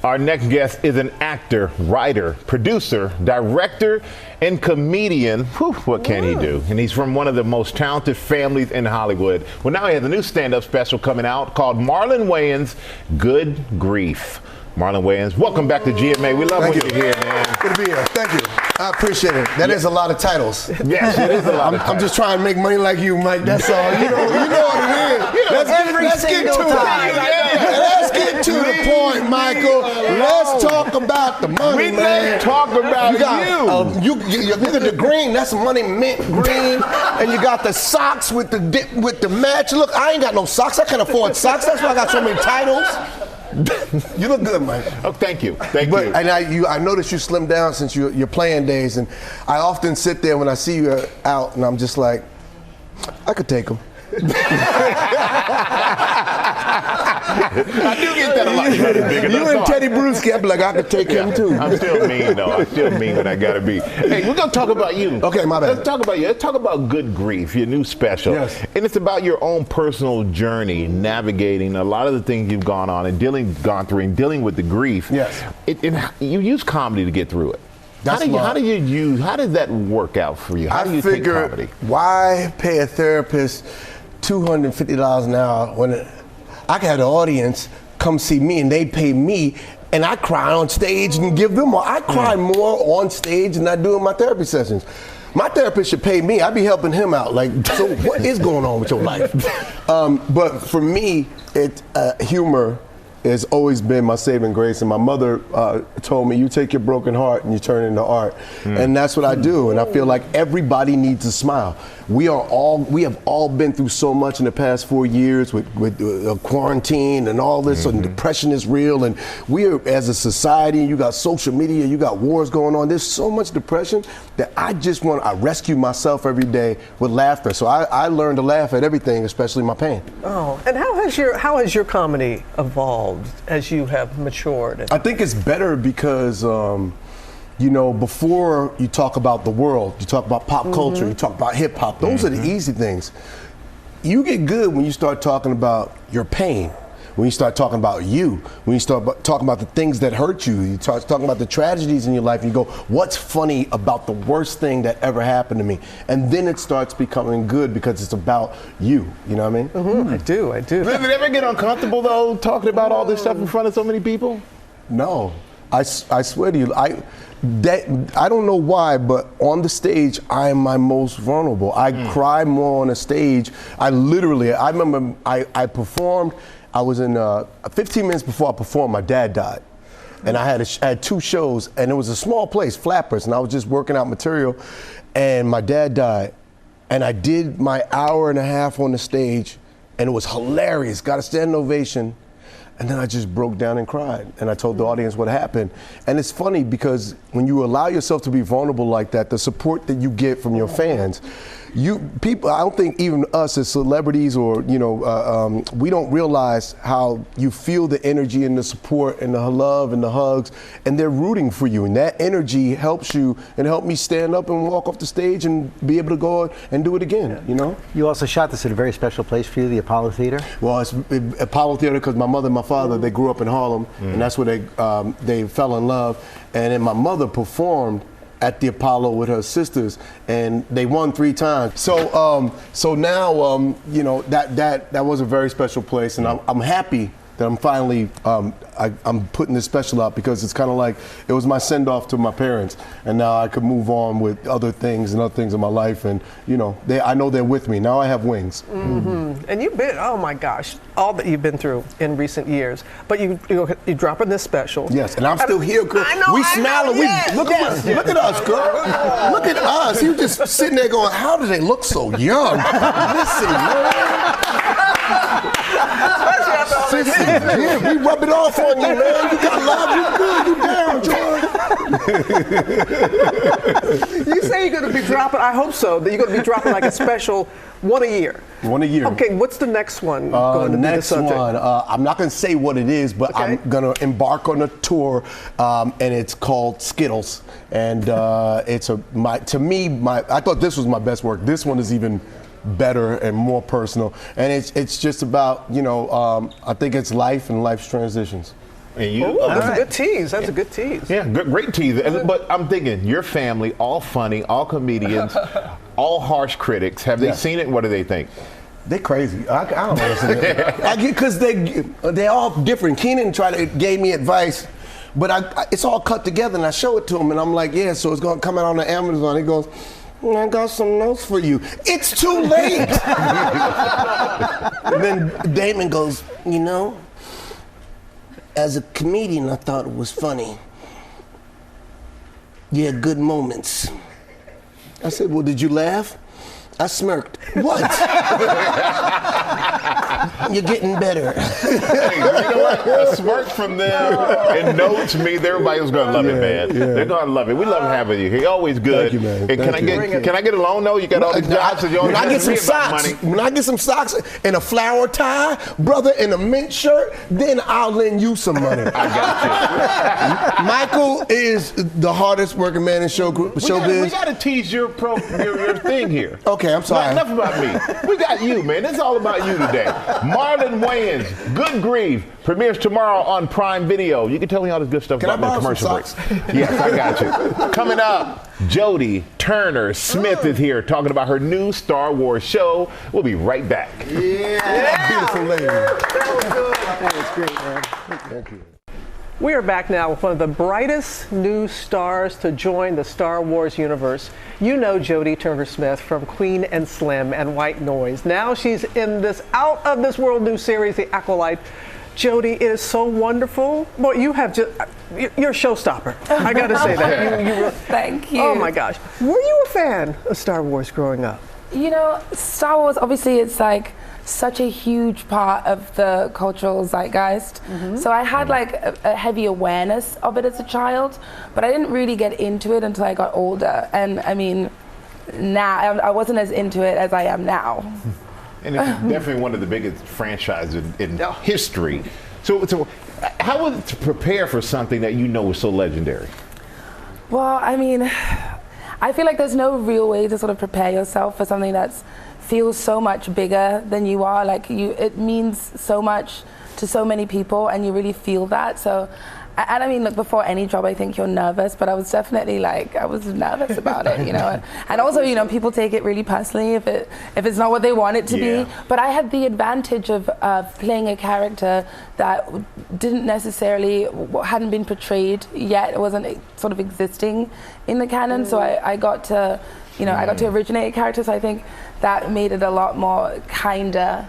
Our next guest is an actor, writer, producer, director, and comedian. Whew, what can he do? And he's from one of the most talented families in Hollywood. Well, now he has a new stand-up special coming out called Marlon Wayans, Good Grief. Marlon Wayans, welcome back to GMA. We love when you're here, man. Good to be here. Thank you. I appreciate it. That is a lot of titles. Yes, it is a lot of titles. I'm just trying to make money like you, Mike. That's all. You know what it is. Let's get to it. Let's get to the point, Michael. Let's talk about the money, man. Let's talk about you look at the green. That's money mint green. And you got the socks with the match. Look, I ain't got no socks. I can't afford socks. That's why I got so many titles. You look good, Mike. Oh, thank you. Thank you. And I noticed you slimmed down since your playing days, and I often sit there when I see you out, and I'm just like, I could take them. I do get that a lot. You and Teddy Bruschi, I'm like, I could take him too. I'm still mean, though. I'm still mean when I gotta be. Hey, we're gonna talk about you. Okay, my bad. Let's talk about you. Let's talk about Good Grief, your new special. Yes. And it's about your own personal journey, navigating a lot of the things you've gone through and dealing with the grief. Yes. You use comedy to get through it. How did that work out for you? How do you take comedy? Why pay a therapist $250 an hour when I could have the audience come see me and they pay me, and I cry on stage and give them more. I cry more on stage than I do in my therapy sessions. My therapist should pay me. I'd be helping him out. Like, so what is going on with your life? But for me, humor has always been my saving grace. And my mother told me, you take your broken heart and you turn it into art. And that's what I do. And I feel like everybody needs a smile. We have all been through so much in the past 4 years with quarantine and all this, and depression is real. And we are, as a society, you got social media, you got wars going on. There's so much depression that I rescue myself every day with laughter. So I learned to laugh at everything, especially my pain. Oh, and how has your comedy evolved as you have matured? I think it's better because before you talk about the world, you talk about pop culture, you talk about hip hop, those are the easy things. You get good when you start talking about your pain, when you start talking about you, when you start talking about the things that hurt you, you start talking about the tragedies in your life, and you go, what's funny about the worst thing that ever happened to me? And then it starts becoming good because it's about you. You know what I mean? Mm-hmm. I do. Does it ever get uncomfortable, though, talking about all this stuff in front of so many people? No. I swear to you, I don't know why, but on the stage, I am my most vulnerable. I cry more on a stage. I remember I performed, I was in, 15 minutes before I performed, my dad died. And I had 2 shows, and it was a small place, Flappers, and I was just working out material, and my dad died. And I did my hour and a half on the stage, and it was hilarious, got a standing ovation. And then I just broke down and cried. And I told the audience what happened. And it's funny because when you allow yourself to be vulnerable like that, the support that you get from your fans, people, I don't think even us as celebrities or, we don't realize how you feel the energy and the support and the love and the hugs, and they're rooting for you. And that energy helps you and helped me stand up and walk off the stage and be able to go and do it again, You also shot this at a very special place for you, the Apollo Theater? Well, it's Apollo Theater because my mother and my father, they grew up in Harlem, and that's where they fell in love. And then my mother performed at the Apollo with her sisters, and they won 3 times. So now, that was a very special place, and I'm happy that I'm finally I'm putting this special out because it's kind of like it was my send off to my parents, and now I could move on with other things in my life, and I know they're with me now. I have wings. Mm-hmm. And you've been, oh my gosh, all that you've been through in recent years, but you're dropping this special. Yes, and I'm still here, girl. We smiling. Look at us, girl. Look at us. You just sitting there going, how do they look so young? Listen, man. Yeah, we rub it off on you, man. You got love. You good. You down, George. You say you're going to be dropping. I hope so. That you're going to be dropping like a special one a year. One a year. Okay. What's the next one going to be? The subject? I'm not going to say what it is, but I'm going to embark on a tour, and it's called Skittles. And it's to me, I thought this was my best work. This one is even better and more personal, and it's just about I think it's life and life's transitions. And that's a good tease. That's a good tease. Yeah, great tease. But I'm thinking your family, all funny, all comedians, all harsh critics. Have they seen it? What do they think? They're crazy. I don't understand. Because they're all different. Keenan gave me advice, but it's all cut together, and I show it to him, and I'm like, yeah, so it's going to come out on the Amazon. He goes, I got some notes for you. It's too late. And then Damon goes, as a comedian, I thought it was funny. You had good moments. I said, well, did you laugh? I smirked. What? You're getting better. Hey, you know what? A smirk from them and notes means everybody's going to love it, man. Yeah. They're going to love it. We love having you. You're always good. Thank you, man. And can I get a loan, though? You got all these jobs. When I get some socks, and a flower tie, brother, and a mint shirt, then I'll lend you some money. I got you. Michael is the hardest working man in showbiz. We got to tease your thing here. Okay, I'm sorry. Enough about me. We got you, man. It's all about you today. Marlon Wayans, Good Grief, premieres tomorrow on Prime Video. You can tell me all this good stuff about the commercial breaks. Yes, I got you. Coming up, Jodie Turner-Smith is here talking about her new Star Wars show. We'll be right back. Yeah. Beautiful lady. That was good. That was great, man. Thank you. We are back now with one of the brightest new stars to join the Star Wars universe. You know Jodie Turner-Smith from Queen and Slim and White Noise. Now she's in this out of this world new series, The Acolyte. Jodie, it is so wonderful. Boy, you have just, you're a showstopper. I got to say that. You really, thank you. Oh my gosh. Were you a fan of Star Wars growing up? Star Wars, obviously it's like such a huge part of the cultural zeitgeist. Mm-hmm. So I had like a heavy awareness of it as a child, but I didn't really get into it until I got older. And I mean, now I wasn't as into it as I am now. And it's definitely one of the biggest franchises in history. So how was it to prepare for something that was so legendary? Well, I mean, I feel like there's no real way to sort of prepare yourself for something that's feels so much bigger than you are. Like it means so much to so many people, and you really feel that. So And I mean, look, before any job, I think you're nervous, but I was definitely I was nervous about it, you know. And also, you know, people take it really personally if it's not what they want it to be. But I had the advantage of playing a character that didn't necessarily, hadn't been portrayed yet. It wasn't sort of existing in the canon. So I got to, you know, I got to originate a character. So I think that made it a lot more kinder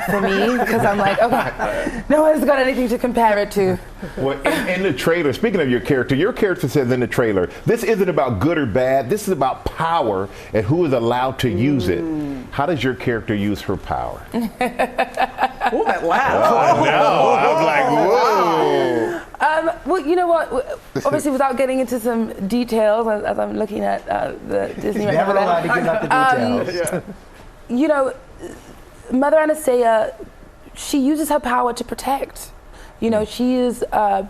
for me, because I'm like, okay, no one's got anything to compare it to. Well, in the trailer, speaking of your character says in the trailer, this isn't about good or bad, this is about power and who is allowed to use it. How does your character use her power? Oh, that laugh. Oh, no, I was like, whoa. Well, you know what? Obviously, without getting into some details, as I'm looking at the Disney. You're never allowed to give out the details. You know, Mother Anastasia, she uses her power to protect. You know, she is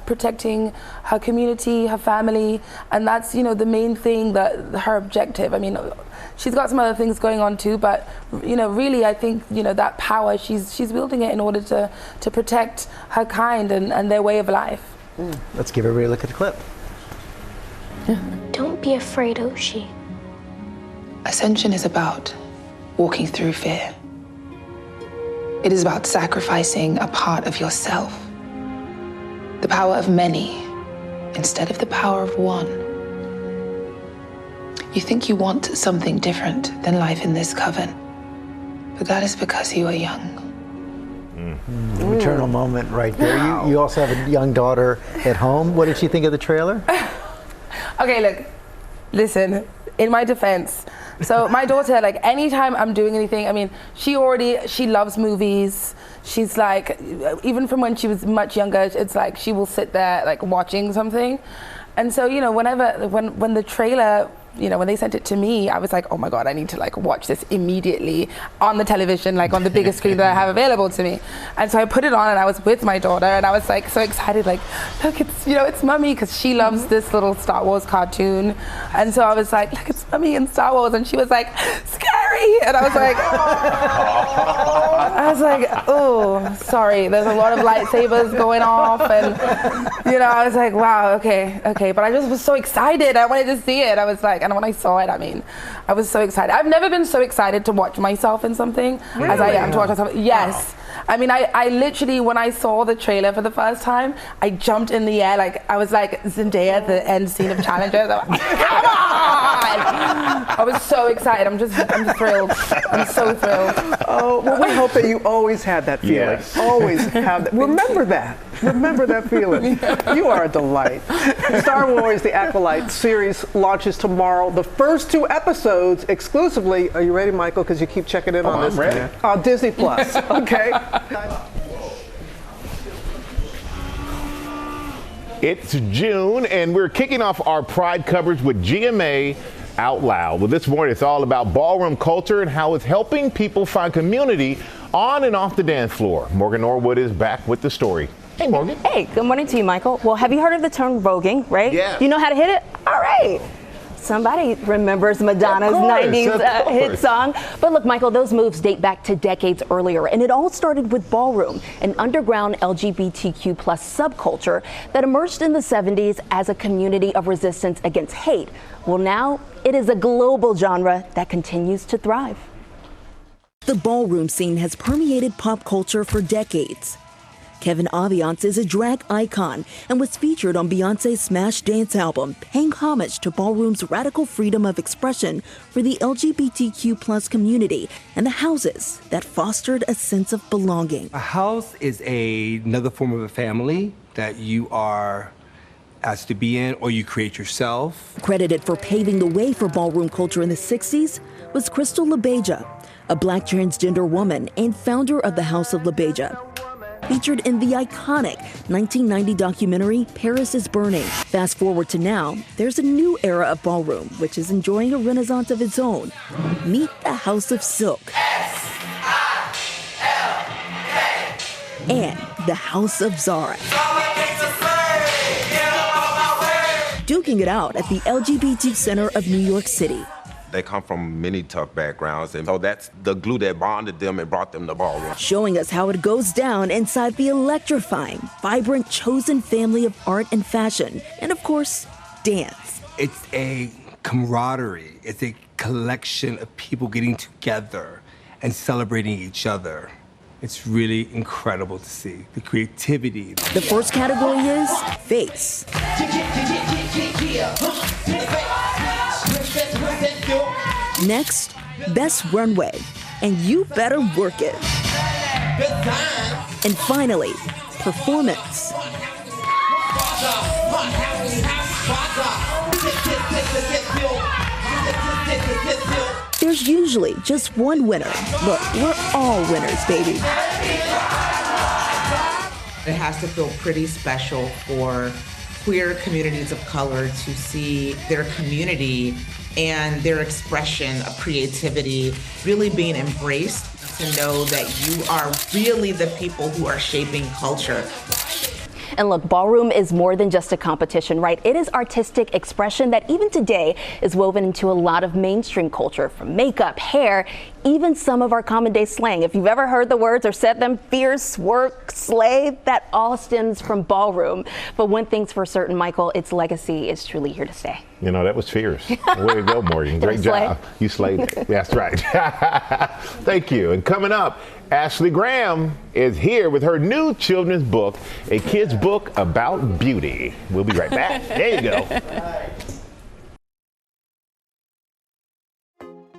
protecting her community, her family, and that's, you know, the main thing, that her objective. I mean, she's got some other things going on too, but, you know, really, I think, you know, that power, she's wielding it in order to protect her kind and their way of life. Let's give everybody a look at the clip. Don't be afraid, Oshi. Ascension is about walking through fear. It is about sacrificing a part of yourself. The power of many instead of the power of one. You think you want something different than life in this coven, but that is because you are young. Eternal moment right there. You also have a young daughter at home. What did she think of the trailer? Okay, look, listen, in my defense, so my daughter, like, anytime I'm doing anything, I mean, she loves movies. She's like, even from when she was much younger, it's like she will sit there like watching something. And so, you know, when the trailer, you know, when they sent it to me, I was like, oh my God, I need to like watch this immediately on the television, like on the biggest screen that I have available to me. And so I put it on and I was with my daughter and I was like so excited, like, look, it's, you know, it's Mummy, because she loves this little Star Wars cartoon. And so I was like, look, it's Mummy in Star Wars. And she was like, scary. And I was like, oh, sorry, there's a lot of lightsabers going off. And, you know, I was like, wow, okay. But I just was so excited. I wanted to see it. I was like, and when I saw it, I mean, I was so excited. I've never been so excited to watch myself in something as I am to watch myself. Yes. Wow. I mean, I literally, when I saw the trailer for the first time, I jumped in the air. Like, I was like Zendaya at the end scene of Challengers. I was like, come on! I was so excited. I'm thrilled. I'm so thrilled. Oh, well, we hope that you always had that feeling. Yes. Always have that. Remember that. Remember that feeling. You are a delight. Star Wars: The Acolyte series launches tomorrow. The first 2 episodes exclusively. Are you ready, Michael? Because you keep checking in on this. I'm ready. On Disney Plus. Okay. It's June, and we're kicking off our Pride coverage with GMA Out Loud. Well, this morning it's all about ballroom culture and how it's helping people find community on and off the dance floor. Morgan Norwood is back with the story. Hey, Morgan. Hey, good morning to you, Michael. Well, have you heard of the term voguing, right? Yeah. You know how to hit it? All right. Somebody remembers Madonna's 90s hit song. But look, Michael, those moves date back to decades earlier, and it all started with ballroom, an underground LGBTQ plus subculture that emerged in the 70s as a community of resistance against hate. Well, now it is a global genre that continues to thrive. The ballroom scene has permeated pop culture for decades. Kevin Aviance is a drag icon and was featured on Beyonce's Smash Dance album, paying homage to ballroom's radical freedom of expression for the LGBTQ plus community and the houses that fostered a sense of belonging. A house is another form of a family that you are asked to be in, or you create yourself. Credited for paving the way for ballroom culture in the 60s was Crystal LaBeija, a Black transgender woman and founder of the House of LaBeija. Featured in the iconic 1990 documentary, Paris is Burning. Fast forward to now, there's a new era of ballroom, which is enjoying a renaissance of its own. Meet the House of Silk. S-I-L-K. And the House of Zara. Duking it out at the LGBT Center of New York City. They come from many tough backgrounds, and so that's the glue that bonded them and brought them to ballroom. Showing us how it goes down inside the electrifying, vibrant, chosen family of art and fashion, and of course, dance. It's a camaraderie. It's a collection of people getting together and celebrating each other. It's really incredible to see the creativity. The first category is face. Next, best runway, and you better work it. And finally, performance. There's usually just one winner. Look, we're all winners, baby. It has to feel pretty special for queer communities of color to see their community and their expression of creativity really being embraced, to know that you are really the people who are shaping culture. And look, ballroom is more than just a competition, right? It is artistic expression that even today is woven into a lot of mainstream culture, from makeup, hair, even some of our common day slang. If you've ever heard the words or said them, fierce, work, slay, that all stems from ballroom. But one thing's for certain, Michael, its legacy is truly here to stay. You know, that was fierce. Way to go, Morgan. Great job. You slayed it. That's right. Thank you. And coming up, Ashley Graham is here with her new children's book, a kid's book about beauty. We'll be right back. There you go.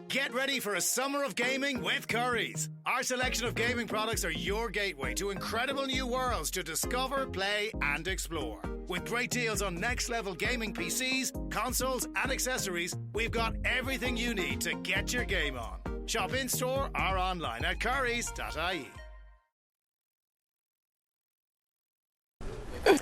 Get ready for a summer of gaming with Currys. Our selection of gaming products are your gateway to incredible new worlds to discover, play, and explore. With great deals on next-level gaming PCs, consoles, and accessories, we've got everything you need to get your game on. Shop in-store or online at currys.ie.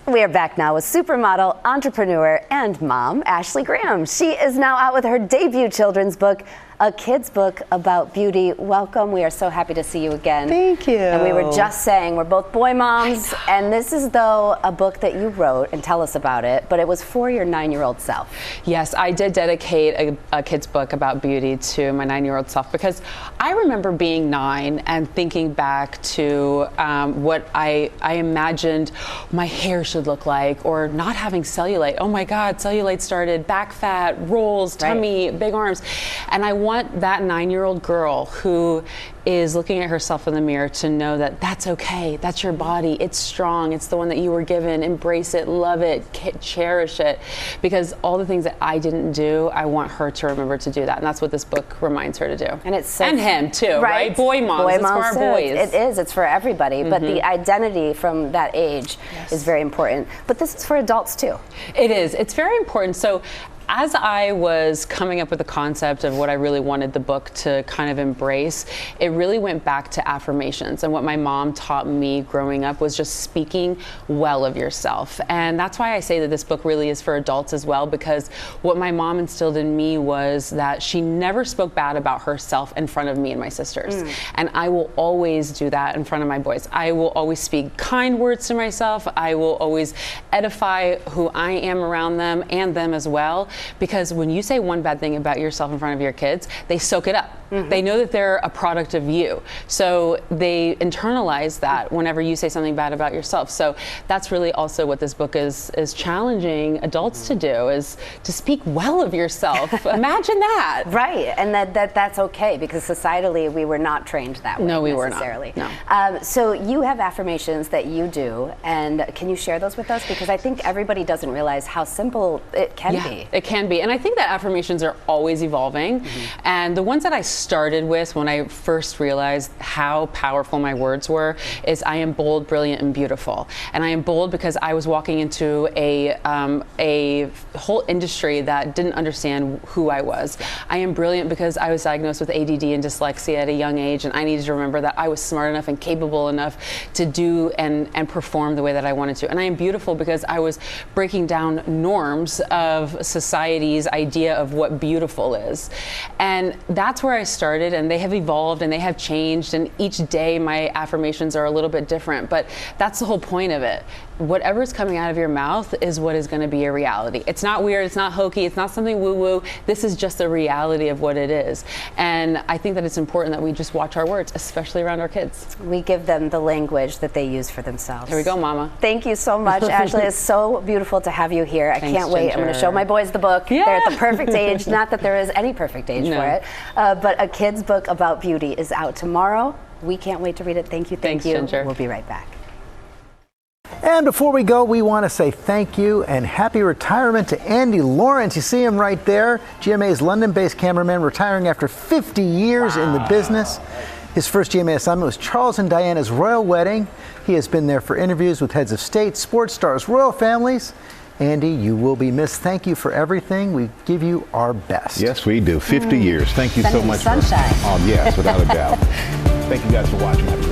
We are back now with supermodel, entrepreneur, and mom, Ashley Graham. She is now out with her debut children's book, a kid's book about beauty. Welcome. We are so happy to see you again. Thank you. And we were just saying, we're both boy moms, and this is, though, a book that you wrote, and tell us about it, but it was for your 9-year-old self. Yes, I did dedicate a kid's book about beauty to my 9-year-old self, because I remember being 9 and thinking back to what I imagined my hair should look like, or not having cellulite. Oh my God, cellulite started, back fat, rolls, tummy, big arms. And I want that 9-year-old girl who is looking at herself in the mirror to know that that's okay. That's your body. It's strong. It's the one that you were given. Embrace it, love it, cherish it. Because all the things that I didn't do, I want her to remember to do that. And that's what this book reminds her to do. And it's so, and him too, right? Boy moms. Boy it's moms for our boys. It is. It's for everybody. But the identity from that age is very important. But this is for adults too. It is. It's very important. So as I was coming up with the concept of what I really wanted the book to kind of embrace, it really went back to affirmations. And what my mom taught me growing up was just speaking well of yourself. And that's why I say that this book really is for adults as well, because what my mom instilled in me was that she never spoke bad about herself in front of me and my sisters. And I will always do that in front of my boys. I will always speak kind words to myself. I will always edify who I am around them and them as well. Because when you say one bad thing about yourself in front of your kids, they soak it up. They know that they're a product of you. So they internalize that whenever you say something bad about yourself. So that's really also what this book is challenging adults to do, is to speak well of yourself. Imagine that. Right, and that's okay, because societally we were not trained that way. No, we necessarily. were not. No. So you have affirmations that you do, and can you share those with us? Because I think everybody doesn't realize how simple it can be. It can be, and I think that affirmations are always evolving. And the ones that I started with when I first realized how powerful my words were is, I am bold, brilliant, and beautiful. And I am bold because I was walking into a whole industry that didn't understand who I was. I am brilliant because I was diagnosed with ADD and dyslexia at a young age, and I needed to remember that I was smart enough and capable enough to do and perform the way that I wanted to. And I am beautiful because I was breaking down norms of society's idea of what beautiful is. And that's where I started, and they have evolved and they have changed, and each day my affirmations are a little bit different, but that's the whole point of it. Whatever's coming out of your mouth is what is going to be a reality. It's not weird, it's not hokey, it's not something woo-woo. This is just the reality of what it is. And I think that it's important that we just watch our words, especially around our kids. We give them the language that they use for themselves. Here we go, Mama. Thank you so much, Ashley. It's so beautiful to have you here. I can't wait. Ginger. I'm going to show my boys the book. Yeah. They're at the perfect age. Not that there is any perfect age for it, but a kid's book about beauty is out tomorrow. We can't wait to read it. Thank you. Thanks, you. Ginger. We'll be right back. And before we go, we want to say thank you and happy retirement to Andy Lawrence. You see him right there, GMA's London-based cameraman, retiring after 50 years in the business. His first GMA assignment was Charles and Diana's royal wedding. He has been there for interviews with heads of state, sports stars, royal families. Andy, you will be missed. Thank you for everything. We give you our best. Yes, we do. 50 years. Thank you so much. Sunshine. Oh, yes, without a doubt. Thank you guys for watching.